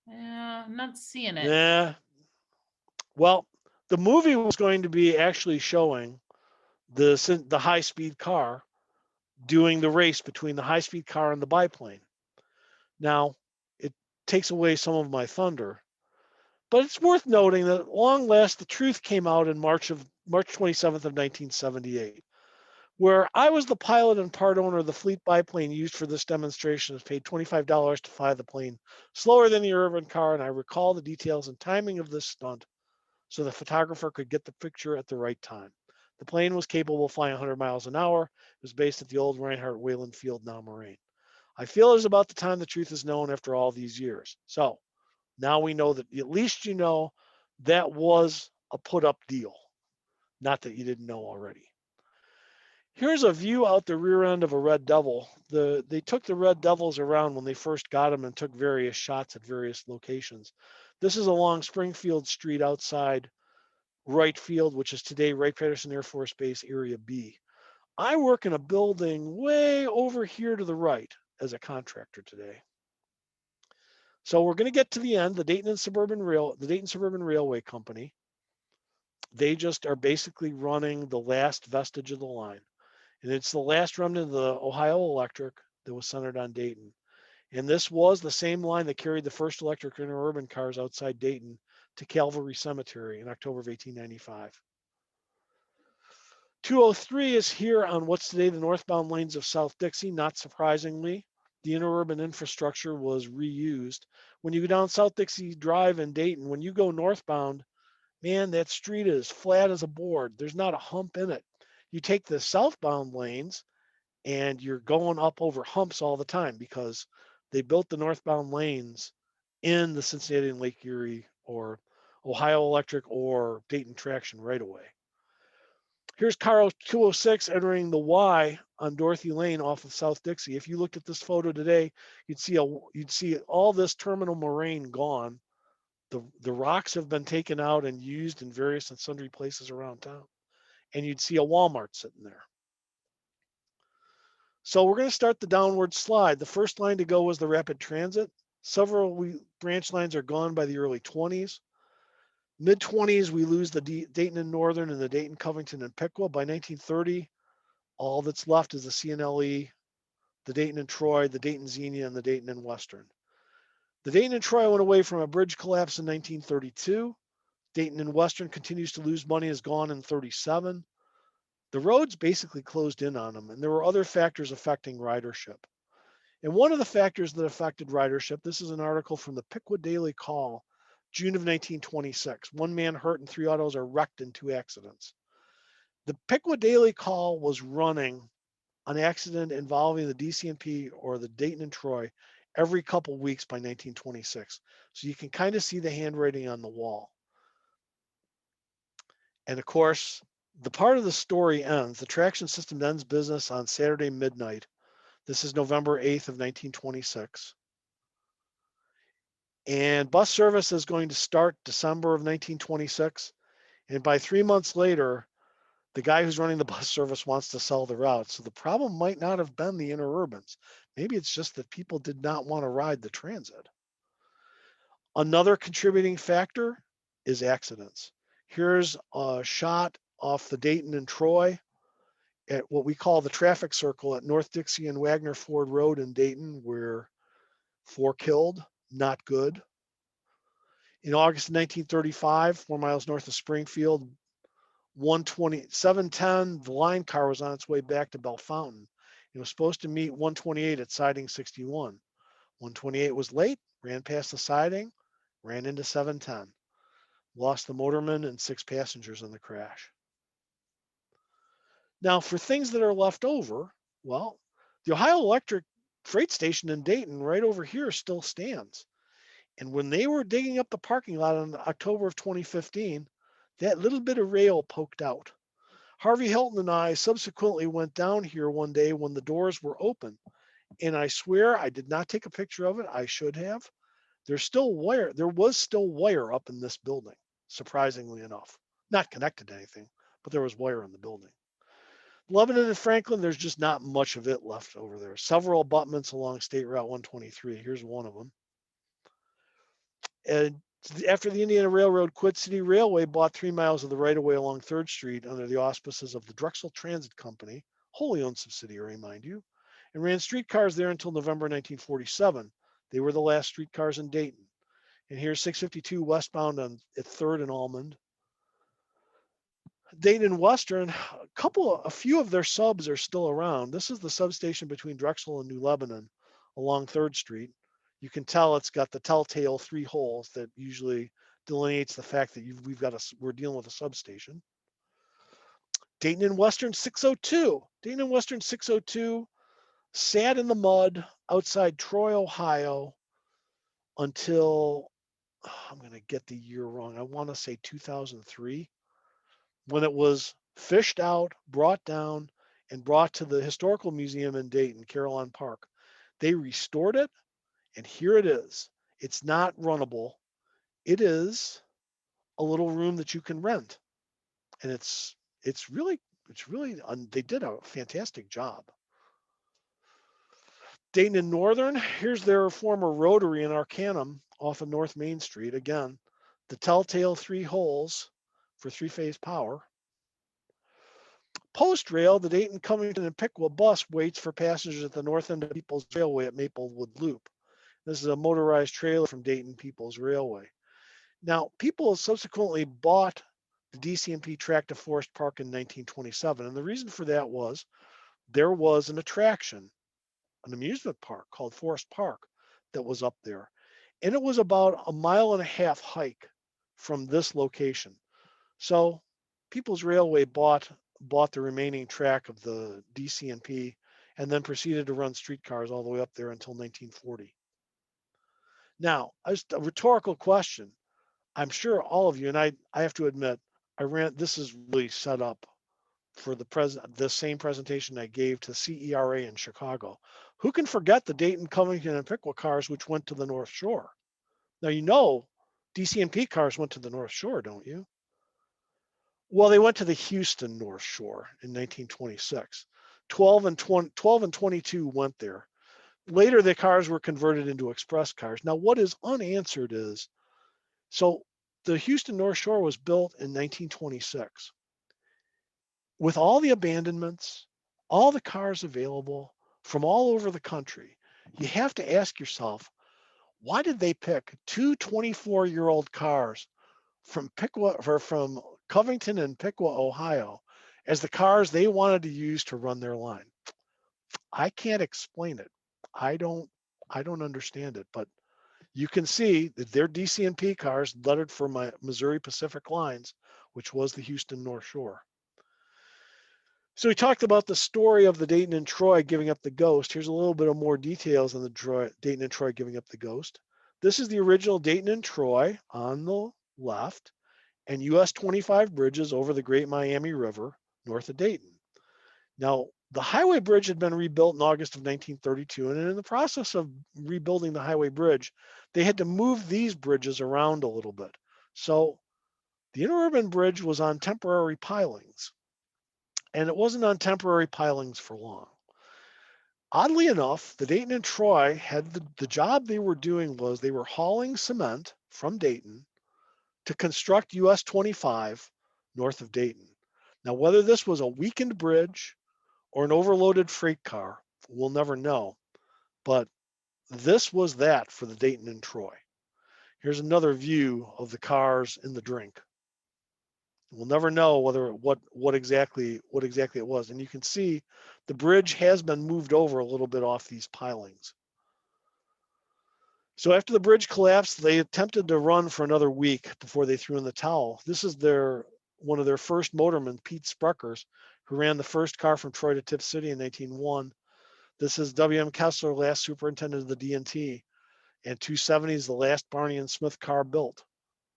Yeah, I'm not seeing it. Yeah. Well, the movie was going to be actually showing the high-speed car doing the race between the high-speed car and the biplane. Now, it takes away some of my thunder, but it's worth noting that at long last, the truth came out in March 27th of 1978, where I was the pilot and part owner of the fleet biplane used for this demonstration. Was paid $25 to fly the plane slower than the urban car, and I recall the details and timing of this stunt so the photographer could get the picture at the right time. The plane was capable of flying 100 miles an hour. It was based at the old Reinhardt Wayland Field, now Moraine. I feel it is about the time the truth is known after all these years. So now we know that at least you know that was a put up deal. Not that you didn't know already. Here's a view out the rear end of a Red Devil. They took the Red Devils around when they first got them and took various shots at various locations. This is along Springfield Street outside Wright Field, which is today Wright-Patterson Air Force Base Area B. I work in a building way over here to the right as a contractor today. So we're going to get to the end, the Dayton Suburban Railway Company. They just are basically running the last vestige of the line. And it's the last remnant of the Ohio Electric that was centered on Dayton. And this was the same line that carried the first electric interurban cars outside Dayton to Calvary Cemetery in October of 1895. 203 is here on what's today the northbound lanes of South Dixie. Not surprisingly, the interurban infrastructure was reused. When you go down South Dixie Drive in Dayton, when you go northbound, man, that street is flat as a board. There's not a hump in it. You take the southbound lanes and you're going up over humps all the time because they built the northbound lanes in the Cincinnati and Lake Erie or Ohio Electric or Dayton Traction right away. Here's car 206 entering the Y on Dorothy Lane off of South Dixie. If you looked at this photo today, you'd see all this terminal moraine gone The rocks have been taken out and used in various and sundry places around town. And you'd see a Walmart sitting there. So we're going to start the downward slide. The first line to go was the rapid transit. Several branch lines are gone by the early 20s. Mid 20s, we lose the Dayton and Northern and the Dayton, Covington, and Piqua. By 1930, all that's left is the CNLE, the Dayton and Troy, the Dayton Xenia, and the Dayton and Western. The Dayton and Troy went away from a bridge collapse in 1932. Dayton and Western continues to lose money, is gone in 37. The roads basically closed in on them, and there were other factors affecting ridership. And one of the factors that affected ridership, this is an article from the Piqua Daily Call, June of 1926. One man hurt and 3 autos are wrecked in 2 accidents. The Piqua Daily Call was running an accident involving the DCMP or the Dayton and Troy every couple weeks by 1926. So you can kind of see the handwriting on the wall. And of course, the part of the story ends. The traction system ends business on Saturday midnight. This is November 8th of 1926. And bus service is going to start December of 1926. And by 3 months later, the guy who's running the bus service wants to sell the route. So the problem might not have been the interurbans. Maybe it's just that people did not want to ride the transit. Another contributing factor is accidents. Here's a shot off the Dayton and Troy at what we call the traffic circle at North Dixie and Wagner Ford Road in Dayton, where 4 killed, not good. In August 1935, 4 miles north of Springfield, 710, the line car was on its way back to Bellefontaine. It was supposed to meet 128 at siding 61. 128 was late, ran past the siding, ran into 710. Lost the motorman and 6 passengers in the crash. Now, for things that are left over, well, the Ohio Electric freight station in Dayton, right over here, still stands. And when they were digging up the parking lot in October of 2015, that little bit of rail poked out. Harvey Hilton and I subsequently went down here one day when the doors were open. And I swear I did not take a picture of it. I should have. There's still wire. There was still wire up in this building, surprisingly enough. Not connected to anything, but there was wire in the building. Lebanon and Franklin, there's just not much of it left over there. Several abutments along State Route 123. Here's one of them. And after the Indiana Railroad quit, City Railway bought 3 miles of the right-of-way along 3rd Street under the auspices of the Drexel Transit Company, wholly owned subsidiary, mind you, and ran streetcars there until November 1947. They were the last streetcars in Dayton. And here's 652 westbound at 3rd and Almond. Dayton and Western, a few of their subs are still around. This is the substation between Drexel and New Lebanon along 3rd Street. You can tell it's got the telltale 3 holes that usually delineates the fact that we're dealing with a substation. Dayton and Western 602. Dayton and Western 602 sat in the mud outside Troy, Ohio until, I'm going to get the year wrong. I want to say 2003, when it was fished out, brought down, and brought to the Historical Museum in Dayton, Carillon Park. They restored it, and here it is. It's not runnable. It is a little room that you can rent, and it's really they did a fantastic job. Dayton and Northern, here's their former rotary in Arcanum off of North Main Street. Again, the telltale 3 holes for 3-phase power. Post rail, the Dayton, Covington, and Piqua bus waits for passengers at the north end of People's Railway at Maplewood Loop. This is a motorized trailer from Dayton People's Railway. Now, people subsequently bought the DCMP track to Forest Park in 1927, and the reason for that was there was an attraction, an amusement park called Forest Park that was up there, and it was about a 1.5 mile hike from this location. So People's Railway bought the remaining track of the DCMP and then proceeded to run streetcars all the way up there until 1940. Now, just a rhetorical question. I'm sure all of you, and I have to admit, this is really set up for the same presentation I gave to CERA in Chicago. Who can forget the Dayton, Covington, and Piqua cars which went to the North Shore? Now, you know DCMP cars went to the North Shore, don't you? Well, they went to the Houston North Shore in 1926. 12 and 22 went there. Later, the cars were converted into express cars. Now, what is unanswered is, so the Houston North Shore was built in 1926. With all the abandonments, all the cars available from all over the country, you have to ask yourself, why did they pick two 24-year-old cars from from Covington and Piqua, Ohio, as the cars they wanted to use to run their line? I can't explain it. I don't I don't understand it, but you can see that they're DCNP cars lettered for my Missouri Pacific lines, which was the Houston North Shore. So we talked about the story of the Dayton and Troy giving up the Ghost. Here's a little bit of more details on the Dayton and Troy giving up the Ghost. This is the original Dayton and Troy on the left, and US 25 bridges over the Great Miami River north of Dayton. Now, the highway bridge had been rebuilt in August of 1932, and in the process of rebuilding the highway bridge, they had to move these bridges around a little bit. So the Interurban bridge was on temporary pilings, and it wasn't on temporary pilings for long. Oddly enough, the Dayton and Troy had the job they were doing was they were hauling cement from Dayton to construct US 25 north of Dayton. Now, whether this was a weakened bridge or an overloaded freight car, we'll never know. But this was that for the Dayton and Troy. Here's another view of the cars in the drink. We'll never know whether what exactly it was. And you can see the bridge has been moved over a little bit off these pilings. So after the bridge collapsed, they attempted to run for another week before they threw in the towel. This is one of their first motormen, Pete Spruckers, who ran the first car from Troy to Tip City in 1901. This is W.M. Kessler, last superintendent of the D&T, and 270 is the last Barney and Smith car built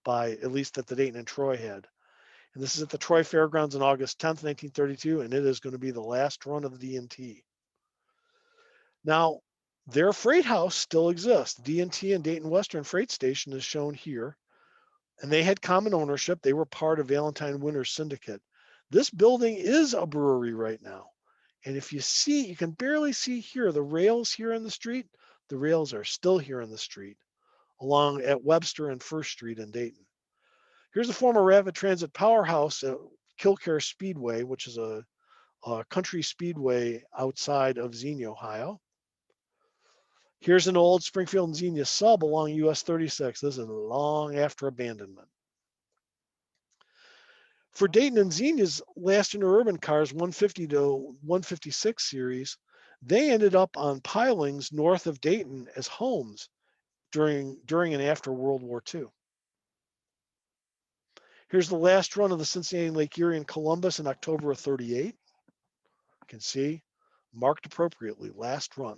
by, at least that the Dayton and Troy had. And this is at the Troy Fairgrounds on August 10th, 1932, and it is going to be the last run of the D&T. Now, their freight house still exists. D&T and Dayton Western Freight Station is shown here, and they had common ownership. They were part of Valentine Winters Syndicate. This building is a brewery right now. And if you see, you can barely see here, the rails here in the street, the rails are still here in the street, along at Webster and First Street in Dayton. Here's the former rapid transit powerhouse at Kilcare Speedway, which is a country speedway outside of Xenia, Ohio. Here's an old Springfield and Xenia sub along US 36. This is long after abandonment. For Dayton and Xenia's last Interurban cars, 150 to 156 series, they ended up on pilings north of Dayton as homes during and after World War II. Here's the last run of the Cincinnati Lake Erie and Columbus in October of 38. You can see, marked appropriately, last run.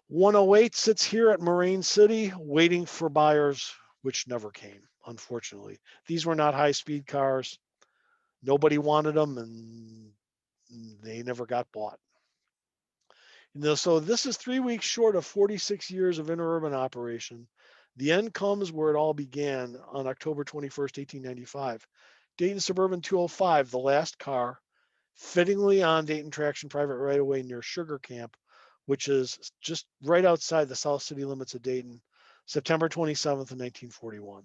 108 sits here at Moraine City waiting for buyers, which never came, unfortunately. These were not high-speed cars. Nobody wanted them, and they never got bought. So this is 3 weeks short of 46 years of interurban operation. The end comes where it all began on October 21st, 1895. Dayton Suburban 205, the last car, fittingly on Dayton Traction Private right-of-way near Sugar Camp, which is just right outside the South City limits of Dayton, September 27th of 1941.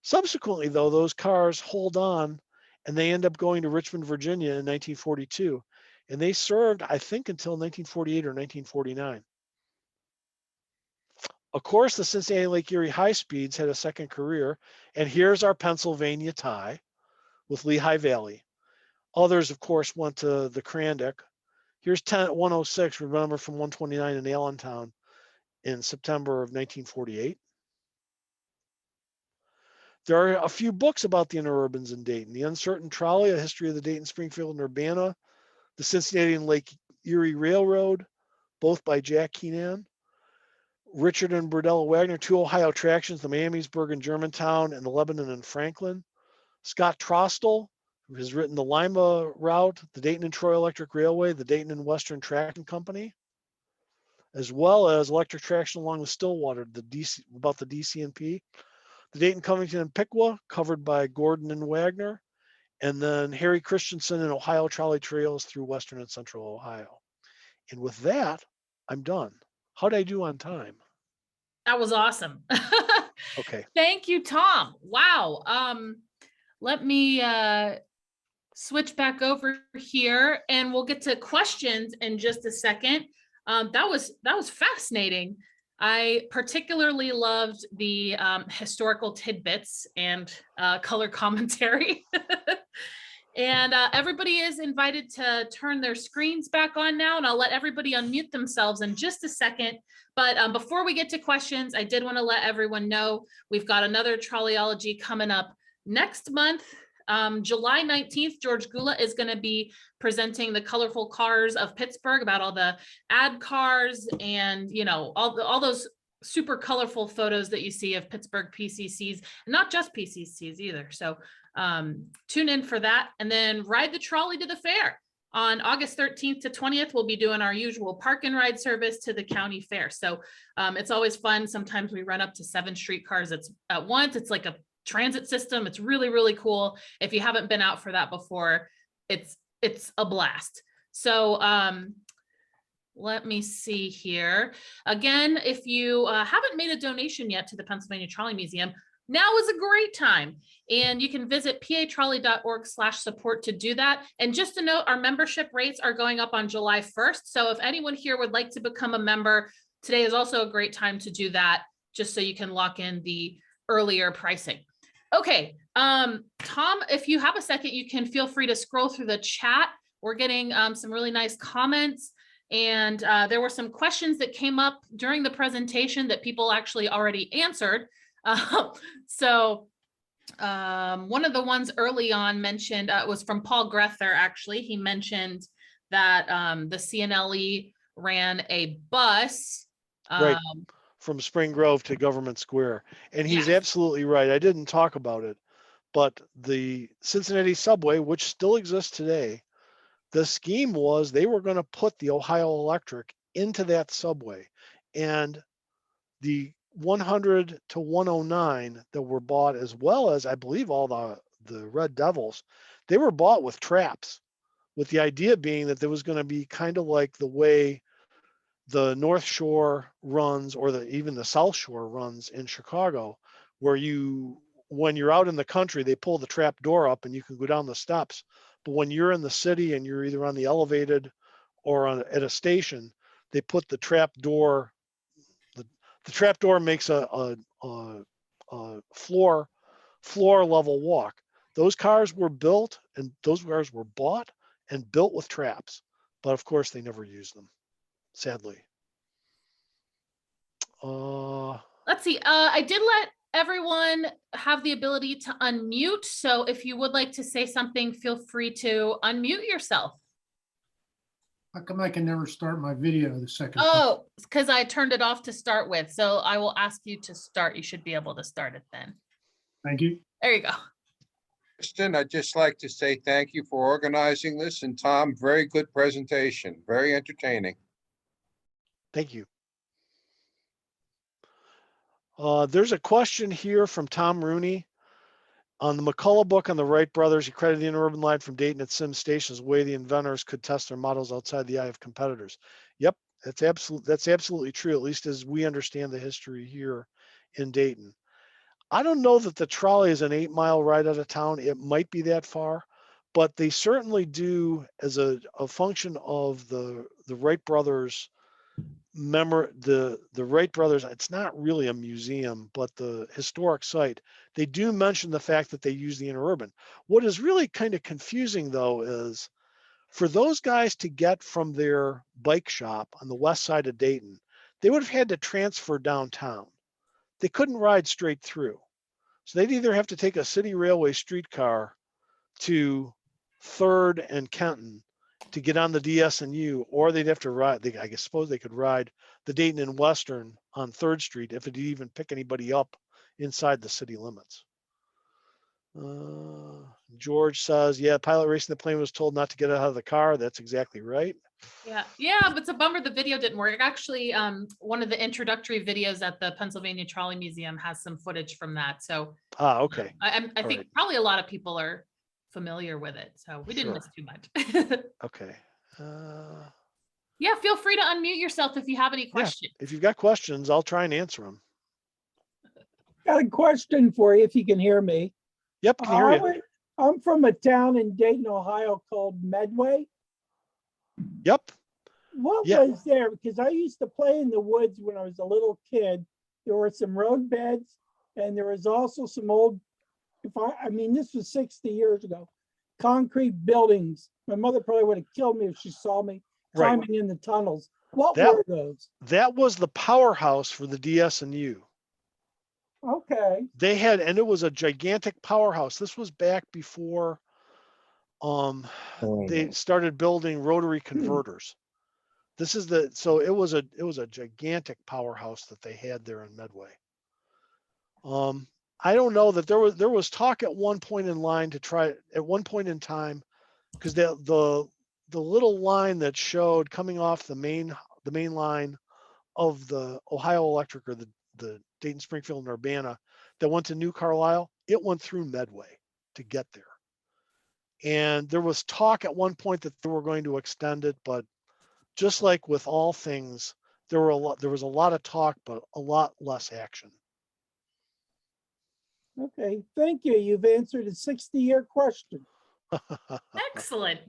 Subsequently, though, those cars hold on, and they end up going to Richmond, Virginia in 1942. And they served, I think, until 1948 or 1949. Of course, the Cincinnati Lake Erie High Speeds had a second career, and here's our Pennsylvania tie with Lehigh Valley. Others, of course, went to the Crandick. Here's 106, remember, from 129 in Allentown in September of 1948. There are a few books about the interurbans in Dayton. The Uncertain Trolley, A History of the Dayton, Springfield, and Urbana. The Cincinnati and Lake Erie Railroad, both by Jack Keenan. Richard and Burdella Wagner, Two Ohio Attractions, the Miamisburg and Germantown, and the Lebanon and Franklin. Scott Trostel, who has written the Lima Route, the Dayton and Troy Electric Railway, the Dayton and Western Traction Company. as well as electric traction along the Stillwater, the DCNP. The Dayton, Covington, and Piqua, covered by Gordon and Wagner. And then Harry Christensen and Ohio Trolley Trails through Western and Central Ohio. And with that, I'm done. How'd I do on time? That was awesome. Okay. Thank you, Tom. Wow. Let me switch back over here and we'll get to questions in just a second. That was fascinating. I particularly loved the historical tidbits and color commentary. And everybody is invited to turn their screens back on now, and I'll let everybody unmute themselves in just a second. But before we get to questions, I did want to let everyone know we've got another Trolleyology coming up next month. July 19th, George Gula is going to be presenting the colorful cars of Pittsburgh, about all the ad cars and, you know, all those super colorful photos that you see of Pittsburgh PCCs, not just PCCs either. So tune in for that, and then ride the trolley to the fair. On August 13th to 20th, we'll be doing our usual park and ride service to the county fair. So it's always fun. Sometimes we run up to 7 streetcars at once. It's like a transit system. It's really, really cool. If you haven't been out for that before, it's a blast. So let me see here. Again, if you haven't made a donation yet to the Pennsylvania Trolley Museum, now is a great time. And you can visit patrolley.org/support to do that. And just to note, our membership rates are going up on July 1st. So if anyone here would like to become a member, today is also a great time to do that, just so you can lock in the earlier pricing. Okay, Tom, if you have a second, you can feel free to scroll through the chat. We're getting some really nice comments. And there were some questions that came up during the presentation that people actually already answered. So one of the ones early on mentioned was from Paul Grether. Actually, he mentioned that the CNLE ran a bus Right. From Spring Grove to Government Square. And he's absolutely right. I didn't talk about it, but the Cincinnati subway, which still exists today, the scheme was they were going to put the Ohio Electric into that subway. And the 100 to 109 that were bought, as well as I believe all the Red Devils, they were bought with traps, with the idea being that there was going to be kind of like the way the North Shore runs, or even the South Shore runs in Chicago, where when you're out in the country, they pull the trap door up and you can go down the steps. But when you're in the city and you're either on the elevated or at a station, they put the trap door. The trap door makes a floor level walk. Those cars were built, and those cars were bought and built with traps, but of course they never used them, sadly. Let's see. I did let everyone have the ability to unmute. So if you would like to say something, feel free to unmute yourself. How come I can never start my video the second time? Oh, because I turned it off to start with. So I will ask you to start. You should be able to start it then. Thank you. There you go. Kristen, I'd just like to say thank you for organizing this, and Tom, very good presentation, very entertaining. Thank you. There's a question here from Tom Rooney. On the McCullough book on the Wright brothers, he credited the Interurban line from Dayton at Sim Station as a way the inventors could test their models outside the eye of competitors. Yep, that's absolutely true, at least as we understand the history here in Dayton. I don't know that the trolley is an 8-mile ride out of town. It might be that far, but they certainly do, as a function of the Wright brothers. The Wright brothers, it's not really a museum, but the historic site, they do mention the fact that they use the Interurban. What is really kind of confusing, though, is for those guys to get from their bike shop on the west side of Dayton, they would have had to transfer downtown. They couldn't ride straight through. So they'd either have to take a city railway streetcar to 3rd and Kenton to get on the DSNU, or they'd have to ride, I suppose they could ride the Dayton and Western on 3rd Street if it even pick anybody up inside the city limits. George says, yeah, pilot racing the plane was told not to get out of the car. That's exactly right. Yeah, but it's a bummer the video didn't work. Actually, one of the introductory videos at the Pennsylvania Trolley Museum has some footage from that. So Okay. I All think right. probably a lot of people are familiar with it. So we didn't Sure. miss too much. Okay. Yeah, feel free to unmute yourself if you have any Yeah, questions. if you've got questions, I'll try and answer them. Got a question for you if you can hear me. Yep, can hear you. I'm from a town in Dayton, Ohio called Medway. Yep. What Yeah. was there? Because I used to play in the woods when I was a little kid. There were some road beds and there was also some old, I mean, this was 60 years ago, concrete buildings. My mother probably would have killed me if she saw me Right. climbing in the tunnels. What That- were those? That was the powerhouse for the DS&U. Okay. They had, and it was a gigantic powerhouse. This was back before they started building rotary converters. This is so it was a gigantic powerhouse that they had there in Medway. I don't know that there was talk at one point in time, because the little line that showed coming off the main line of the Ohio Electric, or the Dayton, Springfield, and Urbana that went to New Carlisle, it went through Medway to get there. And there was talk at one point that they were going to extend it, but just like with all things, there was a lot of talk, but a lot less action. Okay. Thank you. You've answered a 60-year question. Excellent.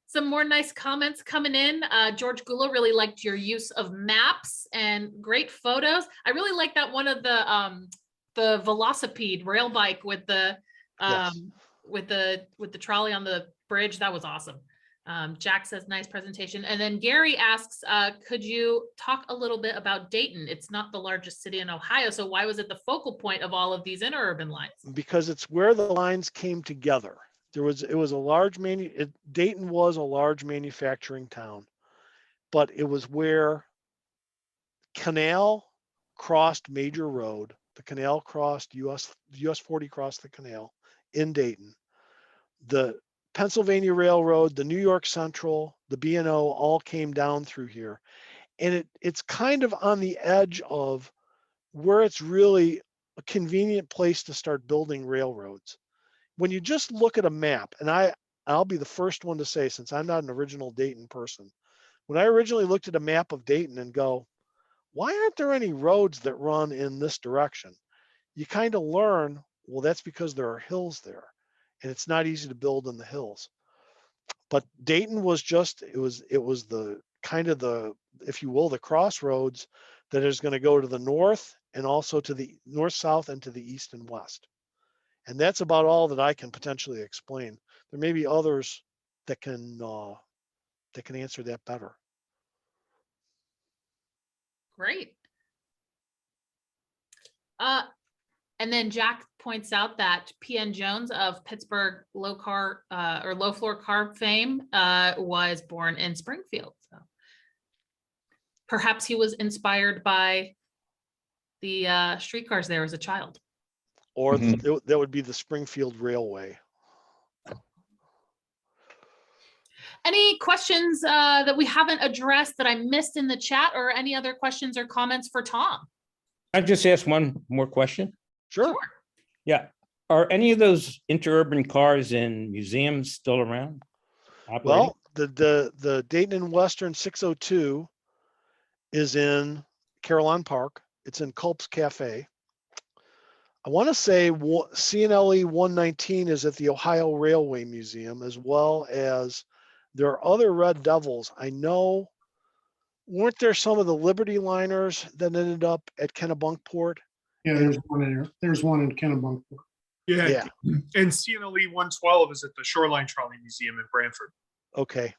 Some more nice comments coming in. George Gula really liked your use of maps and great photos. I really like that one of the velocipede rail bike with the Yes. with the trolley on the bridge. That was awesome. Jack says nice presentation. And then Gary asks, could you talk a little bit about Dayton? It's not the largest city in Ohio, so why was it the focal point of all of these interurban lines? Because it's where the lines came together. Dayton was a large manufacturing town, but it was where canal crossed major road. The canal crossed US 40 crossed the canal in Dayton. The Pennsylvania Railroad, the New York Central, the B&O all came down through here. And it's kind of on the edge of where it's really a convenient place to start building railroads. When you just look at a map, and I'll be the first one to say, since I'm not an original Dayton person, when I originally looked at a map of Dayton and go, why aren't there any roads that run in this direction? You kind of learn, well, that's because there are hills there, and it's not easy to build in the hills. But Dayton was it was the kind of if you will, the crossroads that is going to go to the north and also to the north, south, and to the east and west. And that's about all that I can potentially explain. There may be others that can answer that better. Great. And then Jack points out that P.N. Jones of Pittsburgh low floor car fame was born in Springfield. So perhaps he was inspired by the streetcars there as a child. Or that would be the Springfield Railway. Any questions that we haven't addressed that I missed in the chat, or any other questions or comments for Tom? I just ask one more question. Sure. Yeah. Are any of those interurban cars in museums still around? Operating? Well, the Dayton and Western 602 is in Carillon Park. It's in Culp's Cafe. I want to say CNLE 119 is at the Ohio Railway Museum, as well as there are other Red Devils. I know, weren't there some of the Liberty liners that ended up at Kennebunkport? Yeah, there's one in there. There's one in Kennebunkport. Yeah. And CNLE 112 is at the Shoreline Trolley Museum in Branford. Okay.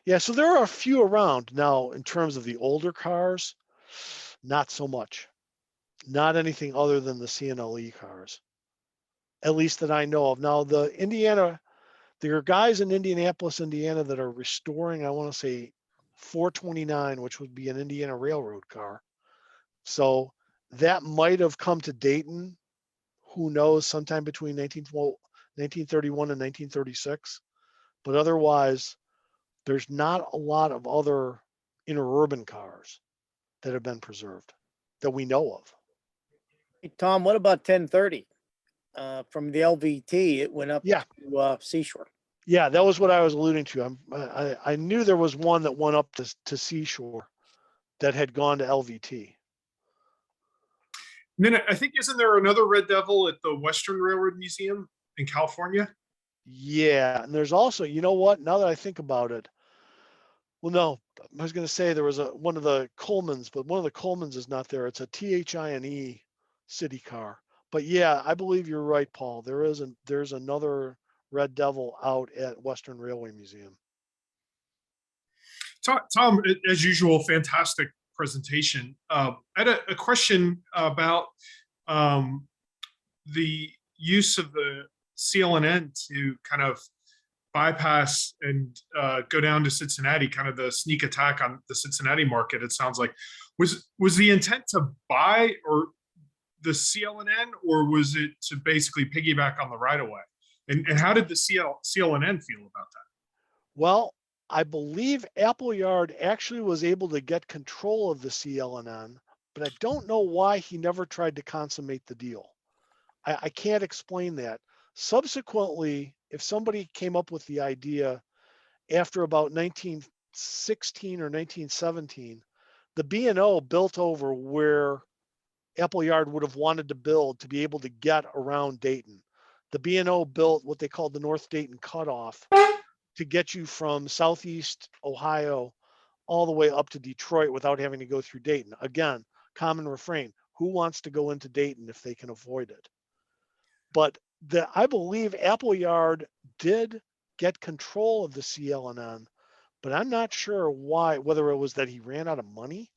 Yeah, so there are a few around now. In terms of the older cars, not so much. Not anything other than the CNLE cars, at least that I know of. Now, there are guys in Indianapolis, Indiana that are restoring, I want to say 429, which would be an Indiana Railroad car. So that might have come to Dayton, who knows, sometime between 1931 and 1936. But otherwise, There's not a lot of other interurban cars that have been preserved that we know of. Hey, Tom, what about 1030? From the LVT, it went up Yeah. to Seashore. Yeah, that was what I was alluding to. I knew there was one that went up to Seashore that had gone to LVT. And then I think, isn't there another Red Devil at the Western Railroad Museum in California? Yeah, and there's also, you know what? Now that I think about it, well, no, I was going to say there was one of the Colemans, but one of the Colemans is not there. It's a THINE city car. But yeah, I believe you're right, Paul. There's another Red Devil out at Western Railway Museum. Tom, as usual, fantastic presentation. I had a question about the use of the CLNN to kind of bypass and go down to Cincinnati, kind of the sneak attack on the Cincinnati market. It sounds like was the intent to buy or the CLNN, or was it to basically piggyback on the right of way? And how did the CLNN feel about that? Well, I believe Appleyard actually was able to get control of the CLNN, but I don't know why he never tried to consummate the deal. I can't explain that. Subsequently, if somebody came up with the idea after about 1916 or 1917, the B&O built over where Appleyard would have wanted to build to be able to get around Dayton. The B&O built what they called the North Dayton Cutoff to get you from Southeast Ohio all the way up to Detroit without having to go through Dayton. Again, common refrain, who wants to go into Dayton if they can avoid it? But I believe Appleyard did get control of the CLNN, but I'm not sure why, whether it was that he ran out of money,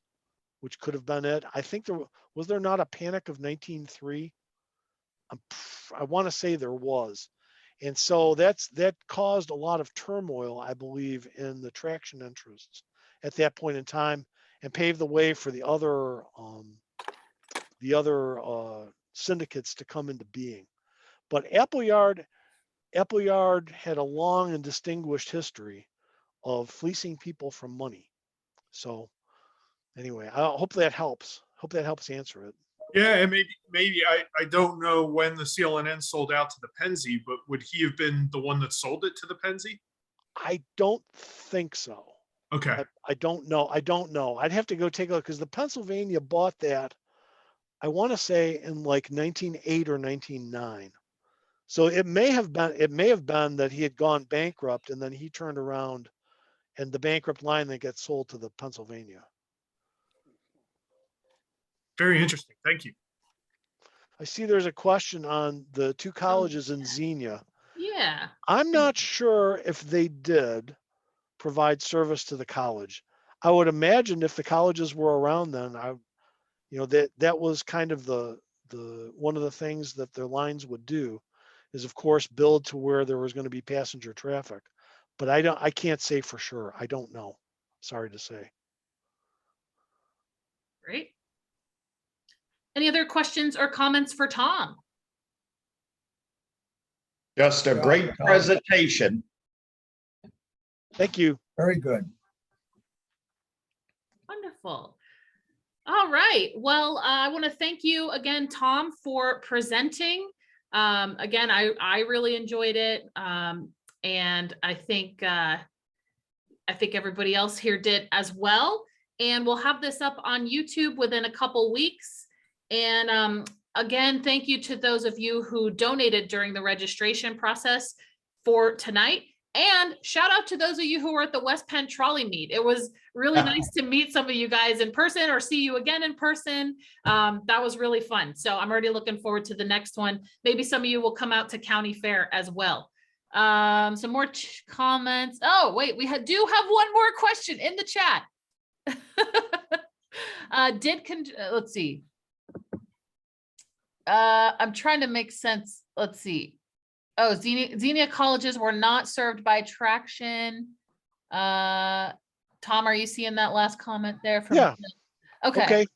which could have been it. I think was there not a panic of 1903? I want to say there was. And so that caused a lot of turmoil, I believe, in the traction interests at that point in time, and paved the way for the other syndicates to come into being. But Appleyard had a long and distinguished history of fleecing people from money. So anyway, I hope that helps. Hope that helps answer it. Yeah, and maybe I don't know when the CLNN sold out to the Pennsy, but would he have been the one that sold it to the Pennsy? I don't think so. Okay. I don't know. I'd have to go take a look because the Pennsylvania bought that, I want to say in like 1908 or 1909. So it may have been that he had gone bankrupt and then he turned around and the bankrupt line that gets sold to the Pennsylvania. Very interesting. Thank you. I see there's a question on the two colleges in Xenia. Yeah. I'm not sure if they did provide service to the college. I would imagine if the colleges were around then, that was kind of the one of the things that their lines would do is of course build to where there was going to be passenger traffic. But I can't say for sure. I don't know. Sorry to say. Great. Any other questions or comments for Tom? Just a great presentation. Thank you. Very good. Wonderful. All right. Well, I want to thank you again, Tom, for presenting. Again, I really enjoyed it. And I think everybody else here did as well. And we'll have this up on YouTube within a couple weeks. And again, thank you to those of you who donated during the registration process for tonight. And shout out to those of you who were at the West Penn Trolley meet. It was really nice to meet some of you guys in person or see you again in person. That was really fun. So I'm already looking forward to the next one. Maybe some of you will come out to County Fair as well. Some more comments. Oh, wait, we do have one more question in the chat. Let's see. I'm trying to make sense. Let's see. Oh, Xenia colleges were not served by traction. Tom, are you seeing that last comment there? Yeah. Okay.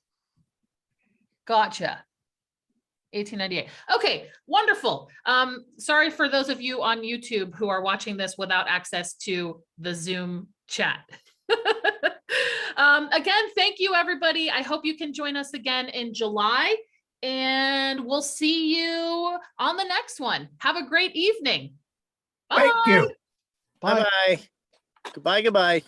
Gotcha. 1898. Okay, wonderful. Sorry for those of you on YouTube who are watching this without access to the Zoom chat. Again, thank you, everybody. I hope you can join us again in July, and we'll see you on the next one. Have a great evening. Thank Bye. you. Bye. Bye-bye. Goodbye, goodbye.